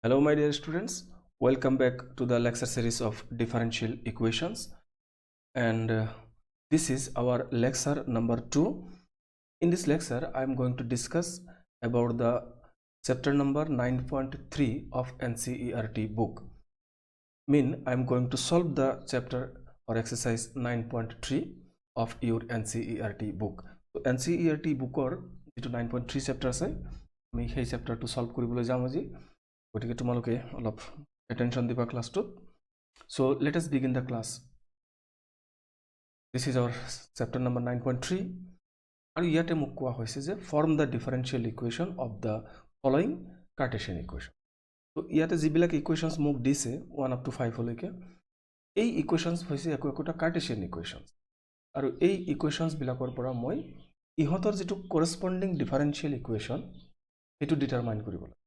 Hello my dear students, welcome back to the lecture series of differential equations, and this is our lecture number 2. In this lecture I am going to discuss about the chapter number 9.3 of NCERT book. I am going to solve the chapter or exercise 9.3 of your NCERT book. So NCERT book or 9.3 chapter আছে আমি সেই চেপ্টাৰটো solve কৰিবলৈ যাম আজি গতিকে তোমালোকে অলপ attention দিবা ক্লাছটোত so let us begin the class. This is our chapter number 9.3 আৰু ইয়াতে মোক কোৱা হৈছে যে form the differential equation of the following Cartesian equation. so ইয়াতে যিবিলাক equations মোক দিছে 1 up to 5 লৈকে এই equations হৈছে একোটা Cartesian equations আৰু এই equations বিলাকৰ পৰা মই ইহতৰ যেটো corresponding differential equation এটো ডিটাৰমাইন কৰিব লাগে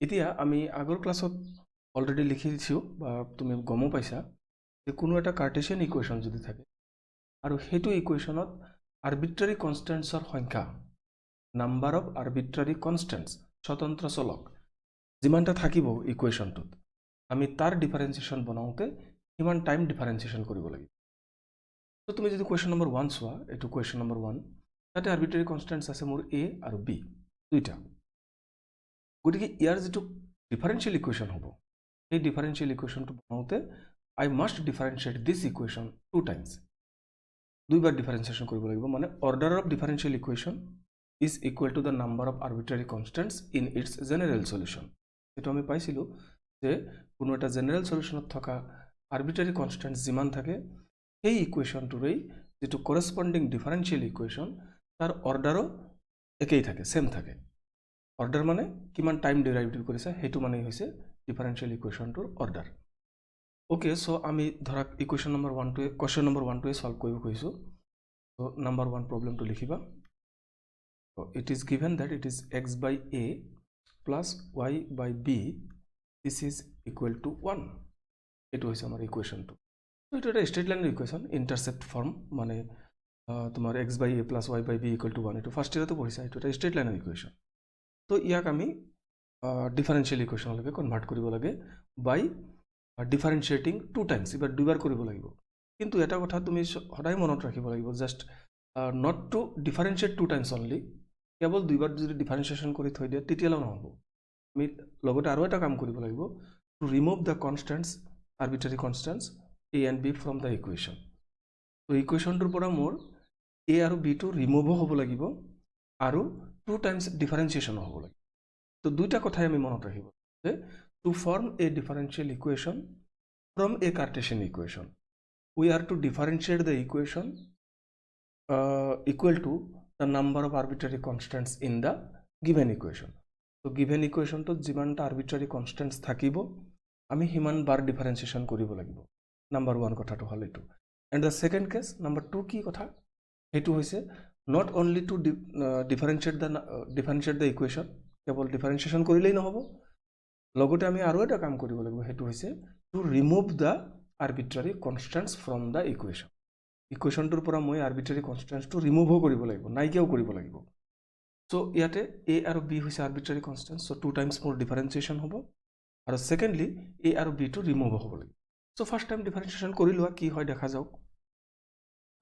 এতিয়া আমি আগৰ ক্লাছত অলৰেডি লিখি দিছো বা তুমি গমো পাইছা যে কোনো এটা কাৰ্টেছিয়ান ইকুৱেচন যদি থাকে আৰু হেতু ইকুৱেচনত আৰবিট্ৰাৰি কনস্ট্যান্টছৰ সংখ্যা নাম্বাৰ অফ আৰবিট্ৰাৰি কনস্ট্যান্টছ স্বতন্ত্ৰ চলক যিমানটা থাকিব ইকুৱেচনটোত আমি তাৰ ডিফাৰেন্সিয়েচন বনাওতে কিমান টাইম ডিফাৰেন্সিয়েচন কৰিব লাগিব তো তুমি যদি কোৱেশ্চন নম্বৰ 1 চোৱা এটো কোৱেশ্চন নম্বৰ 1 তাতে আৰবিট্ৰাৰি কনস্ট্যান্টছ আছে মোৰ a আৰু b দুইটা গতিকে ইয়াৰ যেটো ডিফাৰেন্সিয়াল ইকুৱেচন হ'ব এই ডিফাৰেন্সিয়াল ইকুৱেচনটো বনাওতে I must differentiate this equation two times দুইবাৰ ডিফাৰেন্সিয়েশন কৰিব লাগিব মানে order of differential equation is equal to the number of arbitrary constants in its general solution এটো আমি পাইছিলো যে কোনো এটা জেনাৰেল সলিউশনত থকা আৰবিট্ৰাৰি কনস্ট্যান্টছ যিমান থাকে এই ইকুৱেচনটোৰেই যেটো কৰেসপন্ডিং ডিফাৰেন্সিয়াল ইকুৱেচন তাৰ অৰ্ডাৰো একেই থাকে সেম থাকে অৰ্ডাৰ মানে কিমান টাইম ডেৰিভেটিভ কৰিছে হেতু মানে হৈছে ডিফাৰেন্সিয়াল ইকুৱেচনটোৰ অৰ্ডাৰ ওকে সো আমি ধৰা equation number 1 to question number 1 to solve কৰিব কৈছো সো নাম্বাৰ 1 প্ৰবলেমটো লিখিবা so it is given that it is x by a plus y by b this is equal to 1 এটো হৈছে আমাৰ ইকুৱেচনটো সো এটা স্ট্ৰেইট লাইনৰ ইকুৱেচন ইন্টাৰসেপ্ট ফৰ্ম মানে তোমাৰ x by a plus y by b equal to 1 এটো ফার্স্ট ইয়াৰতে পঢ়িছা এটো এটা স্ট্ৰেইট লাইনৰ ইকুৱেচন তো ইয়াক আমি ডিফাৰেন্সিয়াল ইকুৱেচনলৈকে কনভাৰ্ট কৰিব লাগে বাই ডিফাৰেন্সিয়েটিং টু টাইমস এবাৰ দুইবাৰ কৰিব লাগিব কিন্তু এটা কথা তুমি সদায় মনত ৰাখিব লাগিব just not to differentiate two times only কেৱল দুইবাৰ যদি ডিফাৰেন্সিয়েশন কৰি থৈ দিয়া তেতিয়ালৈ নহব আমি লগতে আৰু এটা কাম কৰিব লাগিব to remove the constants arbitrary constants a and b from the equation তো ইকুৱেচনটোৰ পৰা মোৰ a আৰু b টো ৰিমুভ হ'ব লাগিব আৰু টু টাইমস ডিফাৰেন্সিয়েশন হ'ব লাগে তো দুইটা কথাই আমি মনত ৰাখিব যে to form a differential equation from a Cartesian equation we are to differentiate the equation equal to the number of arbitrary constants in the given equation তো গিভেন ইকুৱেচনটোত যিমানটা আৰবিট্ৰাৰি কনস্ট্যান্টস থাকিব আমি সিমান বাৰ ডিফাৰেন্সিয়েশন কৰিব লাগিব নাম্বার 1 কথাটো হল এটো and the second case number 2 কি কথা হেতু হৈছে not only to differentiate the equation কেৱল ডিফাৰেন্সিয়েশন কৰিলেই নহব লগতে আমি আৰু এটা কাম কৰিব লাগিব হেতু হৈছে to remove the arbitrary constants from the equation ইকুৱেচনটোৰ পৰা মই arbitrary constants টো ৰিমুভ কৰিব লাগিব নাইকিয়াও কৰিব লাগিব সো ইয়াতে a আৰু b হৈছে arbitrary constants so two times মোৰ ডিফাৰেন্সিয়েশন হ'ব আৰু সেকেন্ডলি a আৰু b টো ৰিমুভ হ'ব লাগিব সো ফাৰ্স্ট টাইম ডিফাৰেন্সিয়েশন কৰি লোৱা কি হয় দেখা যাওক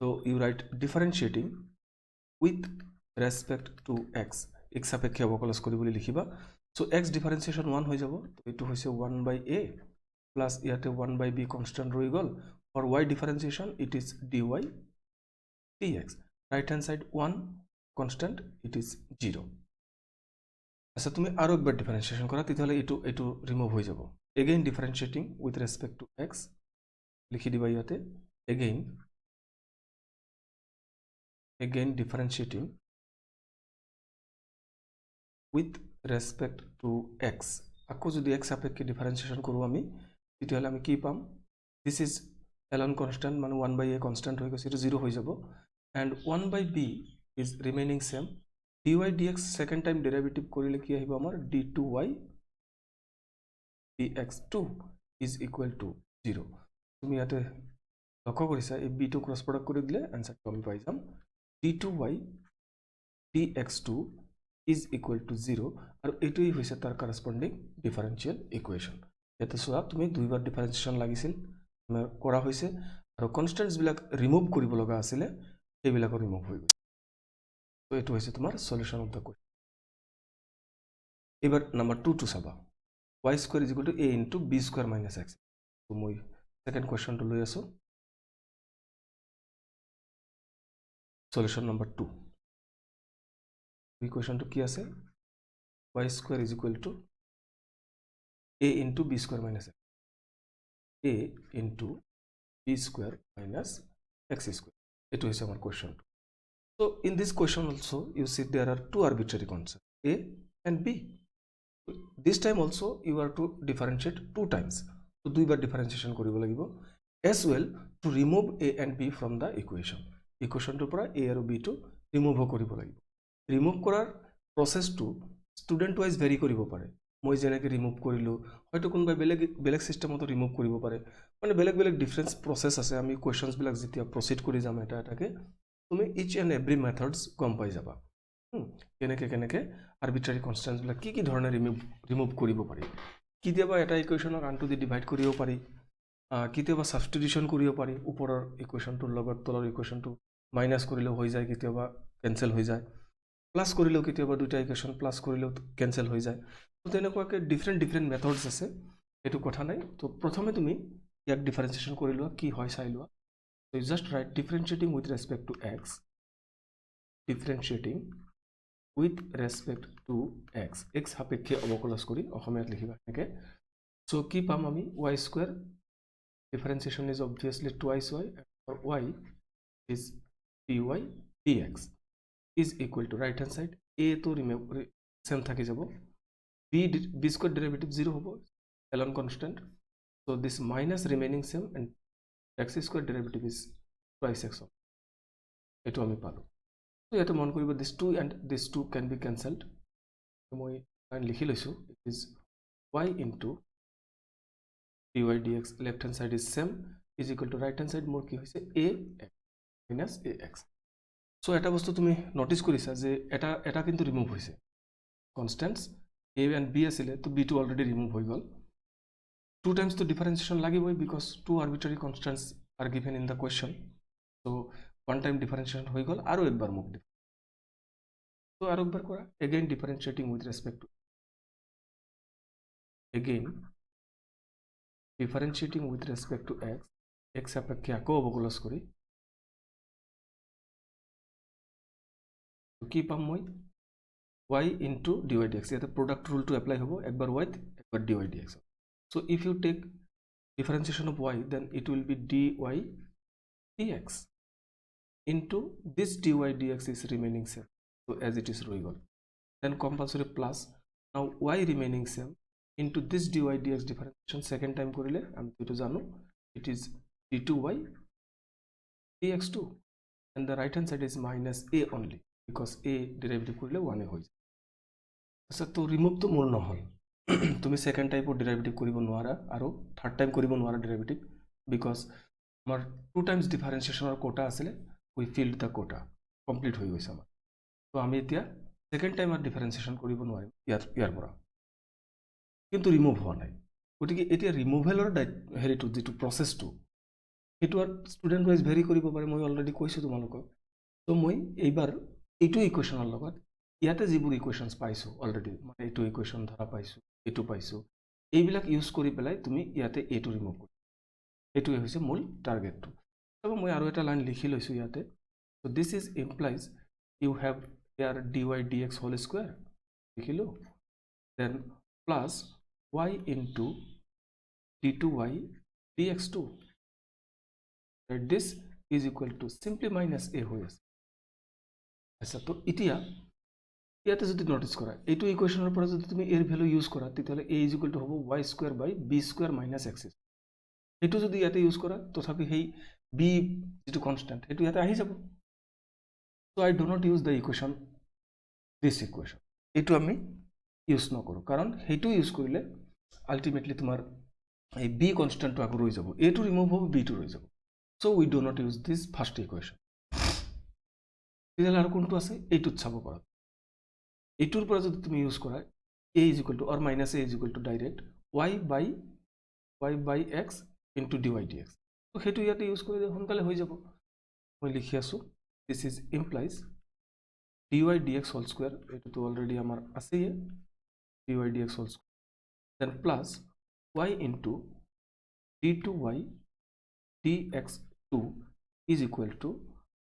so you write differentiating with respect to x x সাপেক্ষে অবকলন কৰি বুলি লিখিবা সো x ডিফারেন্সিয়েশন 1 হৈ যাব তো এটো হৈছে 1 by a প্লাস ইয়াতে 1 by b কনস্ট্যান্ট ৰৈ গল for y differentiation it is dy dx right hand side 1 constant it is 0 আচ্ছা তুমি আৰু একবাৰ ডিফাৰেন্সিয়েশন কৰা তেতিয়ালে এটো ৰিমুভ হৈ যাব again differentiating with respect to x লিখি দিবা ইয়াতে again differentiating with respect to x আকৌ যদি x সাপেক্ষে ডিফারেন্সিয়েশন কৰো আমি তেতিয়ালে আমি কি পাম this is ln constant মানে 1 by a constant হৈ গৈছে এটো 0 হৈ যাব and 1 by b is remaining same dy dx second time derivative কৰিলে কি আহিব আমাৰ d2y dx2 is equal to 0 তুমি ইয়াতে লক্ষ্য কৰিছা এই b টো ক্ৰস প্ৰডাক্ট কৰি দিলে आंसर আমি পাই যাম d2y dx2 is equal two 0 আৰু এইটোই হৈছে তাৰ কাৰেস্পন্ডিং ডিফাৰেন্সিয়েল ইকুৱেশ্যন ইয়াতে চোৱা তুমি দুইবাৰ ডিফাৰেন্সিয়েশ্যন লাগিছিল কৰা হৈছে আৰু কনষ্টেন্টছ বিলাক ৰিমুভ কৰিব লগা আছিল এইবিলাকো ৰিমুভ হৈ গৈছে তো এইটো হৈছে তোমাৰ সলিউশন অফ দা কোৱেশ্চন এবাৰ নাম্বাৰ 2 টু চাবা y square is equal to a into b square minus x তো মই সেকেন্ড কোৱেশ্চনটো লৈ আছো সলিউশন নাম্বাৰ 2 ইকুৱেশ্যনটো কি আছে y square is equal to a into b square minus x a into b square minus x square itu is our question. So in this question also you see there are two arbitrary constants a and b. This time also you are to differentiate two times. So দুইবাৰ differentiation কৰিব লাগিব as well to remove a and b from the equation. Equation টোৰ পৰা a আৰু b টো remove কৰিব লাগিব. Remove কৰাৰ process-টো student wise vary কৰিব পাৰে মই যেনেকৈ ৰিমুভ কৰিলো হয়তো কোনোবা বেলেগ সিস্টেমতো ৰিমুভ কৰিব পাৰে মানে বেলেগ ডিফাৰেন্স প্ৰসেস আছে আমি কোৱেশ্চনছ বিলাক যেতিয়া প্ৰসিড কৰি যাম এটা এটাকে তুমি ইচ এন্ড এভৰি মেথডস গম পাই যাবা কেনেকে আৰবিট্ৰাৰি কনস্ট্যান্টস বিলাক কি ধৰণে ৰিমুভ কৰিব পাৰি কিতিয়াবা এটা ইকুৱেশ্যনক আনটো দি ডিভাইড কৰিব পাৰি কিতিয়াবা সাবস্টিটিউশন কৰিব পাৰি ওপৰৰ ইকুৱেশ্যনটোৰ লগত তলৰ ইকুৱেশ্যনটো মাইনাস কৰিলেও হৈ যায় কিতিয়াবা কেনসেল হৈ যায় প্লাস কৰিলেও কিতিয়াবা দুটা ইকুৱেশ্যন প্লাস কৰিলেও কেনসেল হৈ যায় তো তেনেকুৱাকে ডিফাৰেন্ট মেথডস আছে এটো কথা নাই তো প্ৰথমে তুমি ইয়াক ডিফাৰেন্সিয়েশন কৰি লোৱা কি হয় চাই লোৱা so you just write differentiating with respect to x differentiating with respect to x সাপেক্ষে অবকলজ কৰি অসমীয়াত লিখিবা এনেকে so কি পাম আমি y square differentiation is obviously twice y or y is dy dx is equal to right hand side a to remove same থাকি যাব b square derivative 0 hobo ln constant so this minus remaining same and x square derivative is twice x eto ami palo so yato mon koribo this 2 and this 2 can be cancelled moi likhi loisu it is y into dy dx left hand side is same is equal to right hand side more ki hoise a minus ax so eta bostu tumi notice korisa je eta kintu remove hoise constants a and b asile to b to already remove hoi gol two times to differentiation lagiboy because two arbitrary constants are given in the question so one time differentiation hoi gol aro ekbar move so aro ekbar kora again differentiating with respect to again differentiating with respect to x সাপেক্ষে আকো অবকলজ করি কি পাম মই y into dy dx ইয়াতে product rule to apply hobo ekbar y ekbar dy dx so if you take differentiation of y then it will be dy dx into this dy dx is remaining same so as it is roigol then compulsory plus now y remaining same into this dy dx differentiation second time korile ami eto jano it is d2y dx2 and the right hand side is minus a only because a derivative korile 1 e hoy আচ্ছা তো remove তো মোর নহল তুমি second টাইপৰ derivative কৰিব নোৱাৰা আৰু third time কৰিব নোৱাৰা ডেৰিভেটিভ বিকজ আমাৰ টু টাইমছ ডিফাৰেন্সিয়েশনৰ কোটা আছিল উই ফিল্ড দা কোটা কমপ্লিট হৈ গৈছে আমাৰ তো আমি এতিয়া সেকেন্ড টাইমৰ ডিফাৰেন্সিয়েশন কৰিব নোৱাৰিম ইয়াৰ পৰা কিন্তু ৰিমুভ হোৱা নাই গতিকে এতিয়া ৰিমুভেলৰ হেৰিটো যেটো প্ৰসেসটো এটো আৰ স্টুডেন্ট ওয়াইজ ভেৰি কৰিব পাৰে মই অলৰেডি কৈছো তোমালোকক তো মই এইবাৰ এইটো ইকুৱেশ্যনৰ লগত ইয়াতে যিবোৰ ইকুৱেশ্যনছ পাইছো অলৰেডি মানে এইটো ইকুৱেশ্যন ধৰা পাইছো এইটো পাইছো এইবিলাক ইউজ কৰি পেলাই তুমি ইয়াতে এইটো ৰিমুভ কৰি এইটোৱে হৈছে মূল টাৰ্গেটটো তবে মই আৰু এটা লাইন লিখি লৈছো ইয়াতে so this is implies you have here dy dx whole square লিখিলো then plus y into d2y dx2 right this is equal to simply minus a হৈ আছে আচ্ছা তো এতিয়া ইয়াতে যদি নোটিস করা এইটো ইকুৱেশ্যনৰ পৰা যদি তুমি এৰ ভ্যালু ইউজ কৰা তেতিয়ালে a = হ'ব y square by b square minus x এইটো যদি ইয়াতে ইউজ কৰা তথাপি হেই b যেটো কনস্ট্যান্ট এইটো ইয়াতে আহি যাব so I do not use the equation this equation এইটো আমি ইউজ নকৰো কাৰণ হেইটো ইউজ কৰিলে আলটিমেটলি তোমাৰ এই b কনস্ট্যান্টটো আকৌ ৰৈ যাব a টো ৰিমুভ হ'ব b টো ৰৈ যাব so we do not use this first equation তেতিয়ালে আৰু কোনটো আছে এইটোত চাব পাৰা এইটোৰ পৰা যদি তুমি ইউজ কৰা a is equal to or minus a is equal to direct y by x into dy dx তো সেইটো ইয়াতে ইউজ কৰি সোনকালে হৈ যাব মই লিখি আছো this is implies dy dx whole square এটো অলৰেডি আমাৰ আছে dy dx whole square then plus y into d2y dx2 is equal to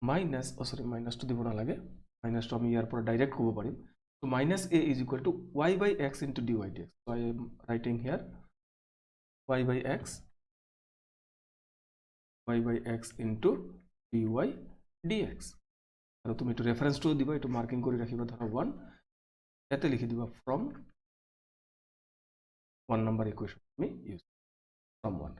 minus minus to দিব নালাগে minus to আমি ইয়াৰ পৰা ডাইৰেক্ট ক'ব পাৰিম so minus a is equal to y by x into dy dx so I am writing here y by x into dy dx আৰু তুমি এটো reference two দিবা এটো মাৰ্কিং কৰি ৰাখিবা ধৰা 1 এতে লিখি দিবা from 1 number equation তুমি ইউজ from 1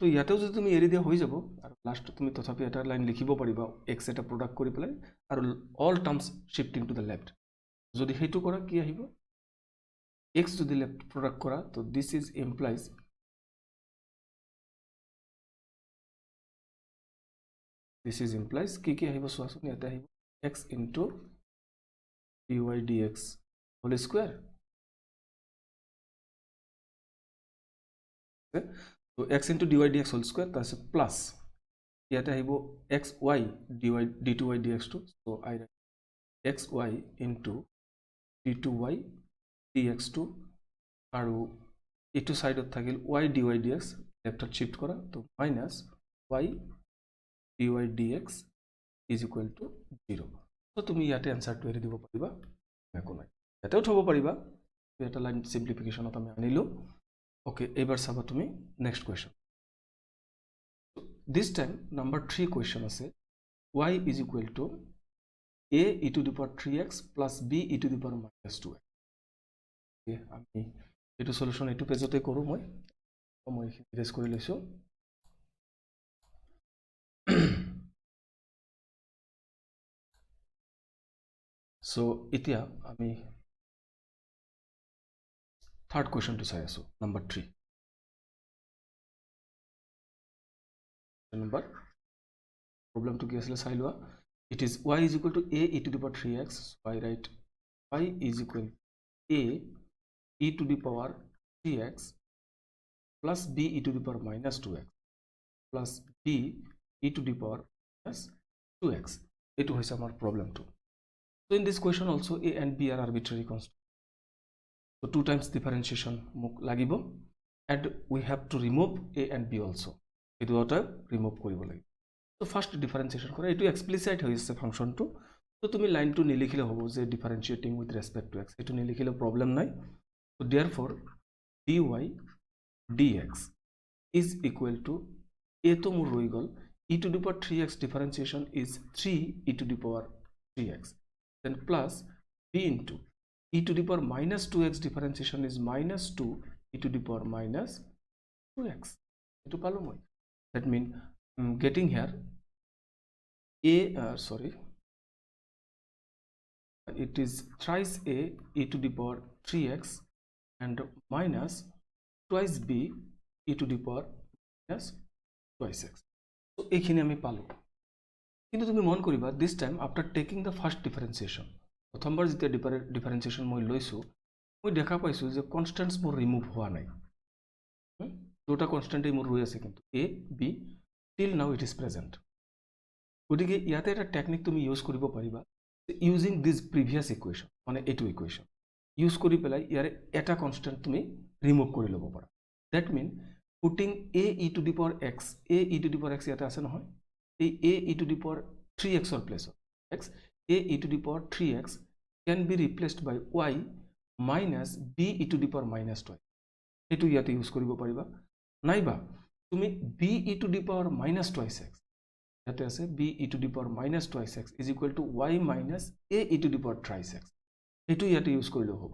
তো ইয়াতেও যদি তুমি এৰি দিয়া হৈ যাব আৰু লাস্ট তুমি তথাপি এটা লাইন লিখিব পাৰিবা x এটা প্ৰডাক্ট কৰি পেলাই আৰু all terms shifting to the left যদি হেতু কৰা কি আহিব x to the left product kora so this is implies ki ahibo so asuni eta ahibo x into dy dx whole square okay so x into dy dx whole square that's a plus eta ahibo xy dy d2y dx2 so I write xy into d2y dx2 আৰু এটো সাইডত থাকিল y dy dx লেফটত shift কৰা তো minus y dy dx is equal to 0 তো তুমি ইয়াতে আনসারটো এৰি দিব পাৰিবা একো নাই এটাও থব পাৰিবা এটা লাইন সিম্পলিফিকেশনত আমি আনিলো ওকে এবাৰ চাবা তুমি next question this time number 3 question আছে y is equal to a e to the power 3x plus b e to the power minus 2x আমি এটো সলিউশন এটো পেজতে কৰো মই ইৰেজ কৰি লৈছো সো এতিয়া আমি থাৰ্ড কোয়েশ্চন টু চাই আছো নাম্বাৰ 3 নাম্বাৰ প্ৰবলেম টু কি আসলে চাই লোৱা it is y is equal to a e to the power 3x so I write y is equal to a e to the power 3x plus b e to the power minus 2x plus b e to the power minus 2x it was our problem too so in this question also a and b are arbitrary constants so 2 times differentiation lagibo and we have to remove a and b also it was remove koribo lagib so first differentiation kora etu explicit hoyse function to so tumi line to nilikhile hobo je differentiating with respect to x etu nilikhile problem nai so therefore dy dx is equal to a to mur roi gol e to the power 3x differentiation is 3 e to the power 3x then plus b into e to the power minus 2x differentiation is minus 2 e to the power minus 2x etu palo moi that mean getting here a it is thrice a e to the power 3x and minus twice b e to the power minus twice x so ekhini ami palo কিন্তু তুমি মন কৰিবা this time after taking the first differentiation প্ৰথমবাৰ যেতিয়া differentiation মই লৈছো মই দেখা পাইছো যে কনস্ট্যান্টস মোৰ ৰিমুভ হোৱা নাই দুটা কনস্ট্যান্টই মোৰ ৰৈ আছে কিন্তু a b till now it is present গতিকে ইয়াতে এটা টেকনিক তুমি ইউজ কৰিব পাৰিবা using this previous equation মানে এটো ইকুৱেশ্যন ইউজ কৰি পেলাই ইয়াৰে এটা কনস্ট্যান্ট তুমি ৰিমুভ কৰি ল'ব পাৰা that mean putting a e to the power x a e to the power x ইয়াতে আছে নহয় এই a e to the power 3x or place of x a e to the power 3x can be replaced by y minus b e to the power minus 2 এটো ইয়াতে use কৰিব পাৰিবা নাইবা তুমি b e to the power minus 2x ইয়াতে আছে b e to the power minus 2x is equal to y minus a e to the power 3x এটো ইয়াতে ইউজ কৰিলেও হ'ব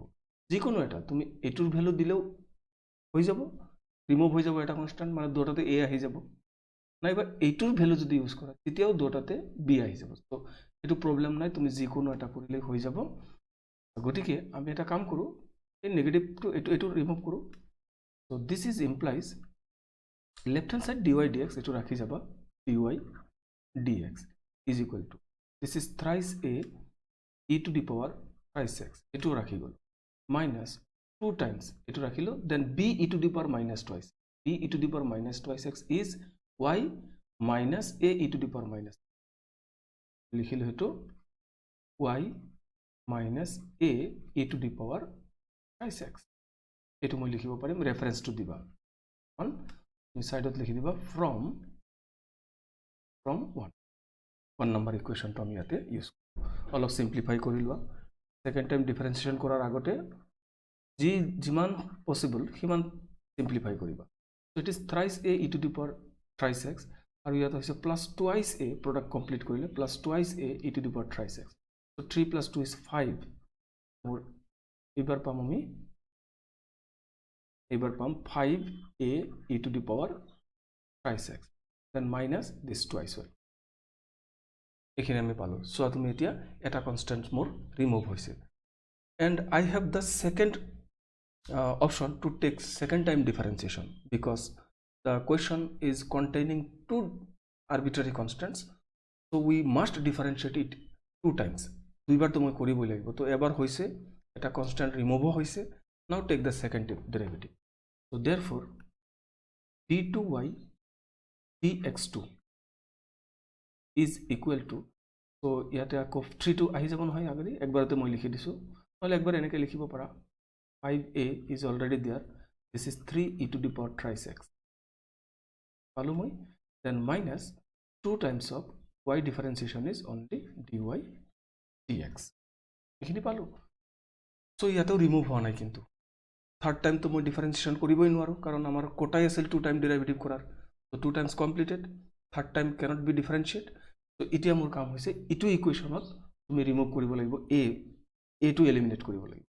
যিকোনো এটা তুমি এটোৰ ভ্যালু দিলেও হৈ যাব রিমুভ হৈ যাব এটা কনস্ট্যান্ট মানে দুটাতে a আহি যাব নাইবা এইটোৰ ভ্যালু যদি ইউজ কৰা তেতিয়াও দুটাতে b আহি যাব তো এটো প্ৰবলেম নাই তুমি যিকোনো এটা কৰিলে হৈ যাব গতিকে আমি এটা কাম কৰো এই নেগেটিভ টু এটো ৰিমুভ কৰো so this is implies left hand side dy dx এটো ৰাখি যাবা dy dx is equal to this is thrice a e to the power thrice x এটো ৰাখি গল minus 2 times এটো ৰাখিলো then b e to the power minus twice b e to the power minus twice x is y minus a e to the power minus লিখিলো হেতু y minus a e to the power twice x এটো মই লিখিব পাৰিম reference two দিবা on তুমি সাইডত লিখি দিবা from 1 number equation to আমি ইয়াতে ইউজ অলপ সিম্পলিফাই কৰি লোৱা সেকেন্ড টাইম ডিফাৰেন্সিয়েশন কৰাৰ আগতে যি যিমান পসিবল সিমান সিম্পলিফাই কৰিবা so it is thrice a e to the power thrice x আৰু ইয়াত হৈছে plus twice a product complete কৰিলে plus twice a e to the power thrice x so 3 plus 2 is 5 और এবাৰ পাম আমি 5a e to the power thrice x then minus this twice y এখানে আমি পালো সো তুমি এতিয়া এটা কনস্ট্যান্ট মোর রিমুভ হইছে and I have the second option to take second time differentiation because the question is containing two arbitrary constants so we must differentiate it two times দুইবার তো মই করিবই লাগিব তো এবার হইছে এটা কনস্ট্যান্ট রিমুভ হইছে now take the second derivative so therefore d2y dx2 is equal to so ইয়াতে আকো 3 to আহি যাব নহয় আগৰি একবাৰতে মই লিখি দিছো নহলে একবাৰ এনেকৈ লিখিব পাৰা 5a is already there this is 3 e to the power thrice x পালো মই then minus 2 times of y differentiation is only dy dx এখিনি পালো so ইয়াতেও রিমুভ হোৱা নাই কিন্তু থাৰ্ড টাইম তো মই ডিফাৰেন্সিয়েশন কৰিবই নোৱাৰো কাৰণ আমাৰ কোটাই আছিল 2 টাইম ডেৰিভেটিভ কৰাৰ so 2 times completed third time cannot be differentiate so এতিয়া মোৰ কাম হৈছে ইটো ইকুৱেশনত তুমি ৰিমুভ কৰিব লাগিব a to eliminate কৰিব লাগিব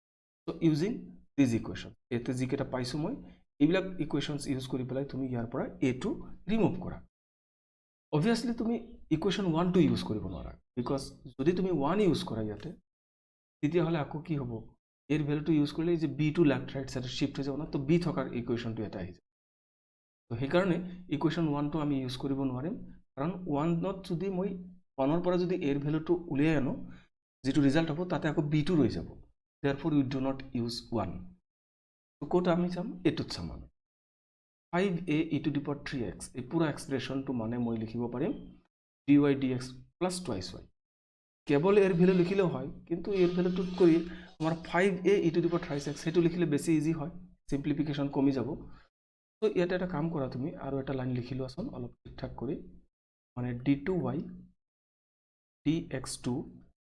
so using this equation এতে যিকেটা পাইছো মই এইবিলাক ইকুৱেশনস ইউজ কৰি পেলাই তুমি ইয়াৰ পৰা a to ৰিমুভ কৰা obviously তুমি ইকুৱেশন 1 to ইউজ কৰিব নোৱাৰা because যদি তুমি 1 ইউজ কৰা ইয়াতে তেতিয়া হলে আকো কি হ'ব এর ভ্যালুটো ইউজ করলে যে b to left right side shift হৈ যাব না তো b থকাৰ ইকুৱেশনটো এটা আহি যায় তো সেই কাৰণে ইকুৱেশন 1 টো আমি ইউজ কৰিব নোৱাৰিম কাৰণ 1 নত যদি মই 1 ৰ পৰা যদি এৰ ভ্যালুটো উলিয়াই আনো যেটো ৰিজাল্ট হ'ব তাতে আকো b টো ৰৈ যাব therefore we do not use 1 তো কোটা আমি চাম এটুত সমান 5a e to the power 3x এই পুরা এক্সপ্রেশনটো মানে মই লিখিব পাৰিম dy dx plus twice y cable এৰ ভ্যালু লিখিলেও হয় কিন্তু এৰ ভ্যালুটো কৰি আমাৰ 5a e to the power thrice x হেতু লিখিলে বেছি ইজি হয় সিম্পলিফিকেশন কমি যাব তো ইয়াতে এটা কাম কৰা তুমি আৰু এটা লাইন লিখিলো আসন অলপ ঠিকঠাক কৰি মানে d2y dx2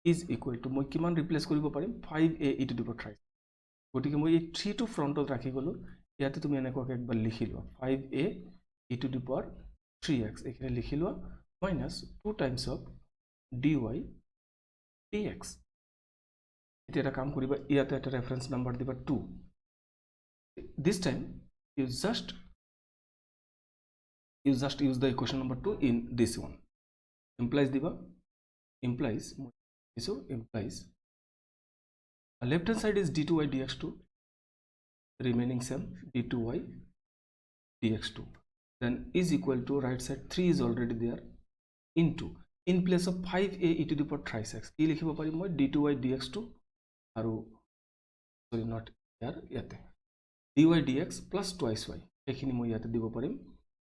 is equal to মই কিমান ৰিপ্লেস কৰিব পাৰিম 5a e to the power thrice গতিকে মই এই 3 টো ফ্ৰন্টত ৰাখি গলো ইয়াতে তুমি এনেকৈ একবাৰ লিখিলো 5a e to the power 3x এখানে লিখিলো minus 2 times of dy dx এটা কাম করিবা ইয়াতে একটা রেফারেন্স নাম্বার দিবা 2 this time you just use the equation number 2 in this one implies diba implies so implies left hand side is d2y dx2 remaining same d2y dx2 then is equal to right side 3 is already there into in place of 5a e to the power thrice x কি লিখিব পাৰি মই d2y dx2 আৰু sorry not here ইয়াতে dy dx plus twice y এখিনি মই ইয়াতে দিব পাৰিম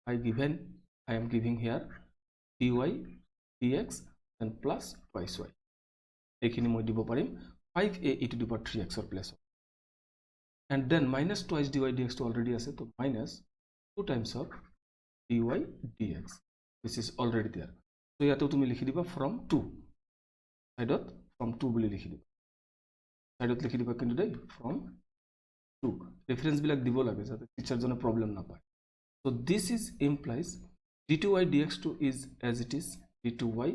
I am giving here dy dx and plus twice y এখিনি মই দিব পাৰিম 5a e to the power 3x or place and then minus twice dy dx to already আছে তো minus 2 times of dy dx this is already there so ইয়াতে তুমি লিখি দিবা from 2 সাইডত from 2 বুলি লিখি দিবা সাইডত লিখি দিবা কিন্তু দেই from 2 রেফারেন্স বিলাক দিব লাগে যাতে টিচার জনে প্রবলেম না পায় so this is implies d2y dx2 is as it is d2y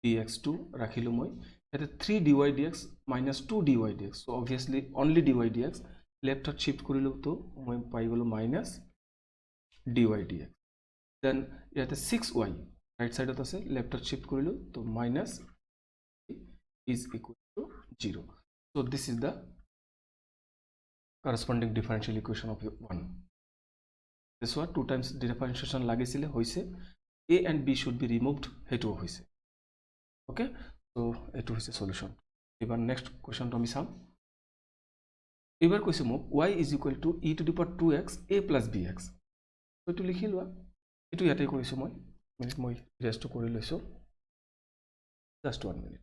dx2 রাখিলো মই এতে 3 dy dx minus 2 dy dx so obviously only dy dx left hand shift করিলো তো মই পাই গলো minus dy dx then এতে 6y right side আছে left hand shift করিলো তো minus is equal to 0 so this is the corresponding differential equation of 1 this one 2 times differentiation লাগিছিলে হইছে a and b should be removed হেতু হইছে okay so এটো হইছে solution এবাৰ next কুৱেশ্যনটো আমি চাম এবাৰ কৈছে মোক y is equal to e to the power 2x a plus bx এইটো লিখি লোৱা এইটো ইয়াতে কৰিছো মই ৰেষ্টটো কৰি লৈছো জাষ্ট 1 মিনিট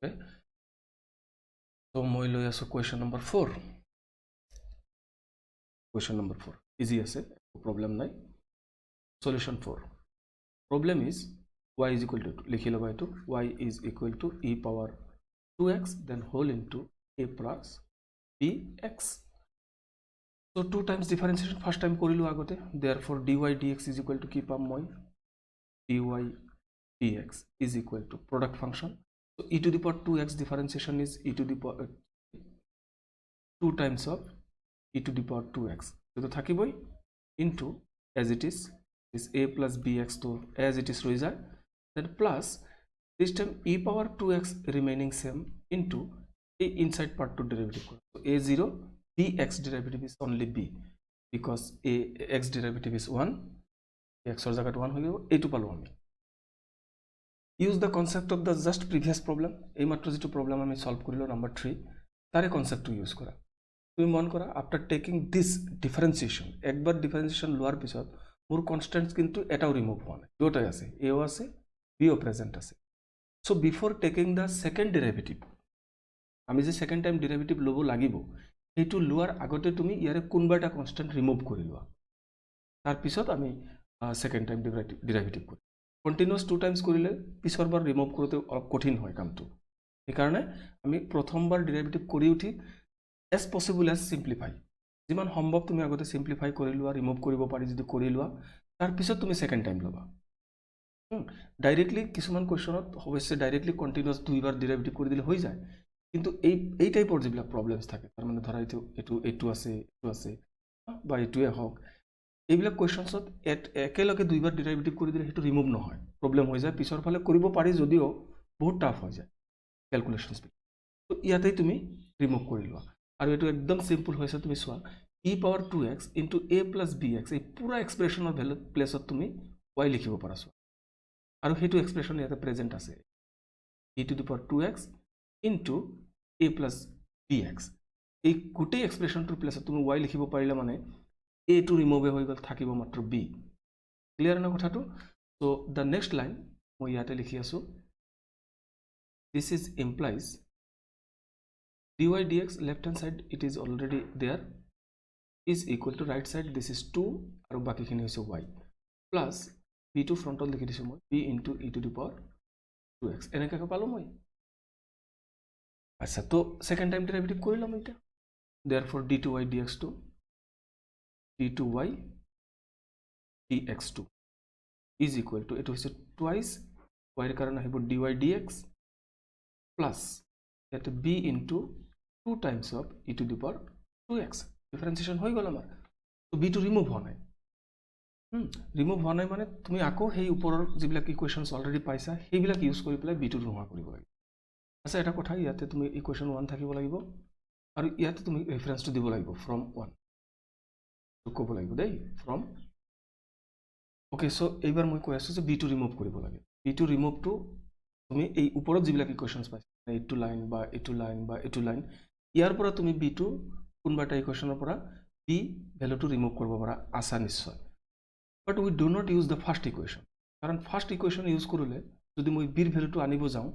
okay so মই লৈ আছো question number 4 question number 4 easy আছে problem নাই solution 4 problem is y is equal to লিখি লবা এটো y is equal to e power 2x then whole into a plus bx so two times differentiation first time কৰিলো আগতে therefore dy dx is equal to কি পাম মই dy dx is equal to product function so e to the power 2x differentiation is e to the power 2 times of e to the power 2x so থাকিবই into as it is a plus bx to as it is রয়ে যায় then plus this time e power 2x remaining same into a inside part to derivative so a0 bx derivative is only b because a x derivative is 1 x or জায়গাত 1 হয়ে এইটো পালো আমি use the concept of the just previous problem এই মাত্র যেটো problem আমি solve কৰিলো নাম্বাৰ 3 তাৰে কনসেপ্টটো ইউজ কৰা তুমি মন কৰা আফটাৰ টেকিং দিস ডিফাৰেন্সিয়েশন একবাৰ ডিফাৰেন্সিয়েশন লোৱাৰ পিছত মোৰ কনস্ট্যান্টস কিন্তু এটাও ৰিমুভ হোৱা নাই দুটাই আছে এও আছে বিও প্রেজেন্ট আছে so before taking the second derivative আমি যে সেকেন্ড টাইম ডেরিভেটিভ লব লাগিব এইটো লোৱাৰ আগতে তুমি ইয়াৰে কোনবা এটা কনস্ট্যান্ট ৰিমুভ কৰি লোৱা তাৰ পিছত আমি সেকেন্ড টাইম ডেৰিভেটিভ কৰি কন্টিনিউয়াস টু টাইমস কৰিলে পিছৰবাৰ ৰিমুভ কৰোতে অলপ কঠিন হয় কামটো এই কাৰণে আমি প্ৰথমবাৰ ডেৰিভেটিভ কৰি উঠি as possible as simplify যিমান সম্ভৱ তুমি আগতে সিম্পলিফাই কৰি লোৱা ৰিমুভ কৰিব পাৰি যদি কৰি লোৱা তাৰ পিছত তুমি সেকেন্ড টাইম লবা ডাইৰেক্টলি কিছুমান কোৱেশ্চনত অৱশ্যে ডাইৰেক্টলি কন্টিনিউয়াস দুইবাৰ ডেৰিভেটিভ কৰি দিলে হৈ যায় কিন্তু এই টাইপৰ যিবিলাক প্ৰবলেমছ থাকে তাৰ মানে ধৰা এইটো আছে বা এইটোৱে হওক এইবিলাক কোৱেশ্চনছত একেলগে দুইবাৰ ডেৰিভেটিভ কৰি দিলে হেতু ৰিমুভ নহয় প্ৰবলেম হৈ যায় পিছৰ ফালে কৰিব পাৰি যদিও বহুত টাফ হৈ যায় ক্যালকুলেশনস তো ইয়াতেই তুমি ৰিমুভ কৰি লোৱা আৰু এটো একদম সিম্পল হৈছে তুমি সোৱা e power 2x into a plus bx এই পুৰা এক্সপ্ৰেশনৰ ভ্যালু প্লেসত তুমি y লিখিব পাৰাছো আৰু হেতু এক্সপ্রেশন ইয়াতে প্রেজেন্ট আছে e to the power 2x into a plus bx এই গোটেই এক্সপ্ৰেশনটোৰ প্লেসত তুমি y লিখিব পাৰিলা মানে a to remove হৈ গল থাকিব মাত্ৰ b ক্লিয়াৰ না কথাটো সো the next line মই ইয়াতে লিখি আছো this is implies dy dx left hand side it is already there is equal to right side this is 2 আৰু বাকিখিনি হৈছে y plus b2 ফ্ৰন্টত লিখি দিছো মই b into e to the power 2x এনেকৈ পালো মই আচ্ছা তো সেকেন্ড টাইম ডেরিভেটিভ কৰিলাম এটা therefore d2y dx2 d2y dx2 is equal to এটো হৈছে twice y এর কারণে আহিব dy dx plus that b into 2 times of e to the power 2x differentiation হৈ গল আমাৰ তো b2 ৰিমুভ হোৱা নাই ৰিমুভ হোৱা নাই মানে তুমি আকৌ হেই ওপৰৰ যিবিলাক ইকুৱেশনস অলৰেডি পাইছা হেইবিলাক ইউজ কৰি পেলাই b2 নোহোৱা কৰিব লাগিব আচ্ছা এটা কথা ইয়াতে তুমি ইকুৱেশন 1 থাকিব লাগিব আৰু ইয়াতে তুমি ৰেফাৰেন্সটো দিব লাগিব from 1 তো ক'ব লাগিব দেই from ওকে সো এইবাৰ মই কৈ আছো যে b2 ৰিমুভ কৰিব লাগে b2 ৰিমুভটো তুমি এই ওপৰত যিবিলাক ইকুৱেশনস পাইছা এইটো লাইন বা এইটো লাইন বা এইটো লাইন ইয়াৰ পৰা তুমি b2 কোনবাটা ইকুৱেশনৰ পৰা b ভ্যালুটো ৰিমুভ কৰিব পাৰা আশা নিশ্চয় but we do not use the first equation কাৰণ ফাৰ্স্ট ইকুৱেশন ইউজ কৰিলে যদি মই b ৰ ভ্যালুটো আনিব যাও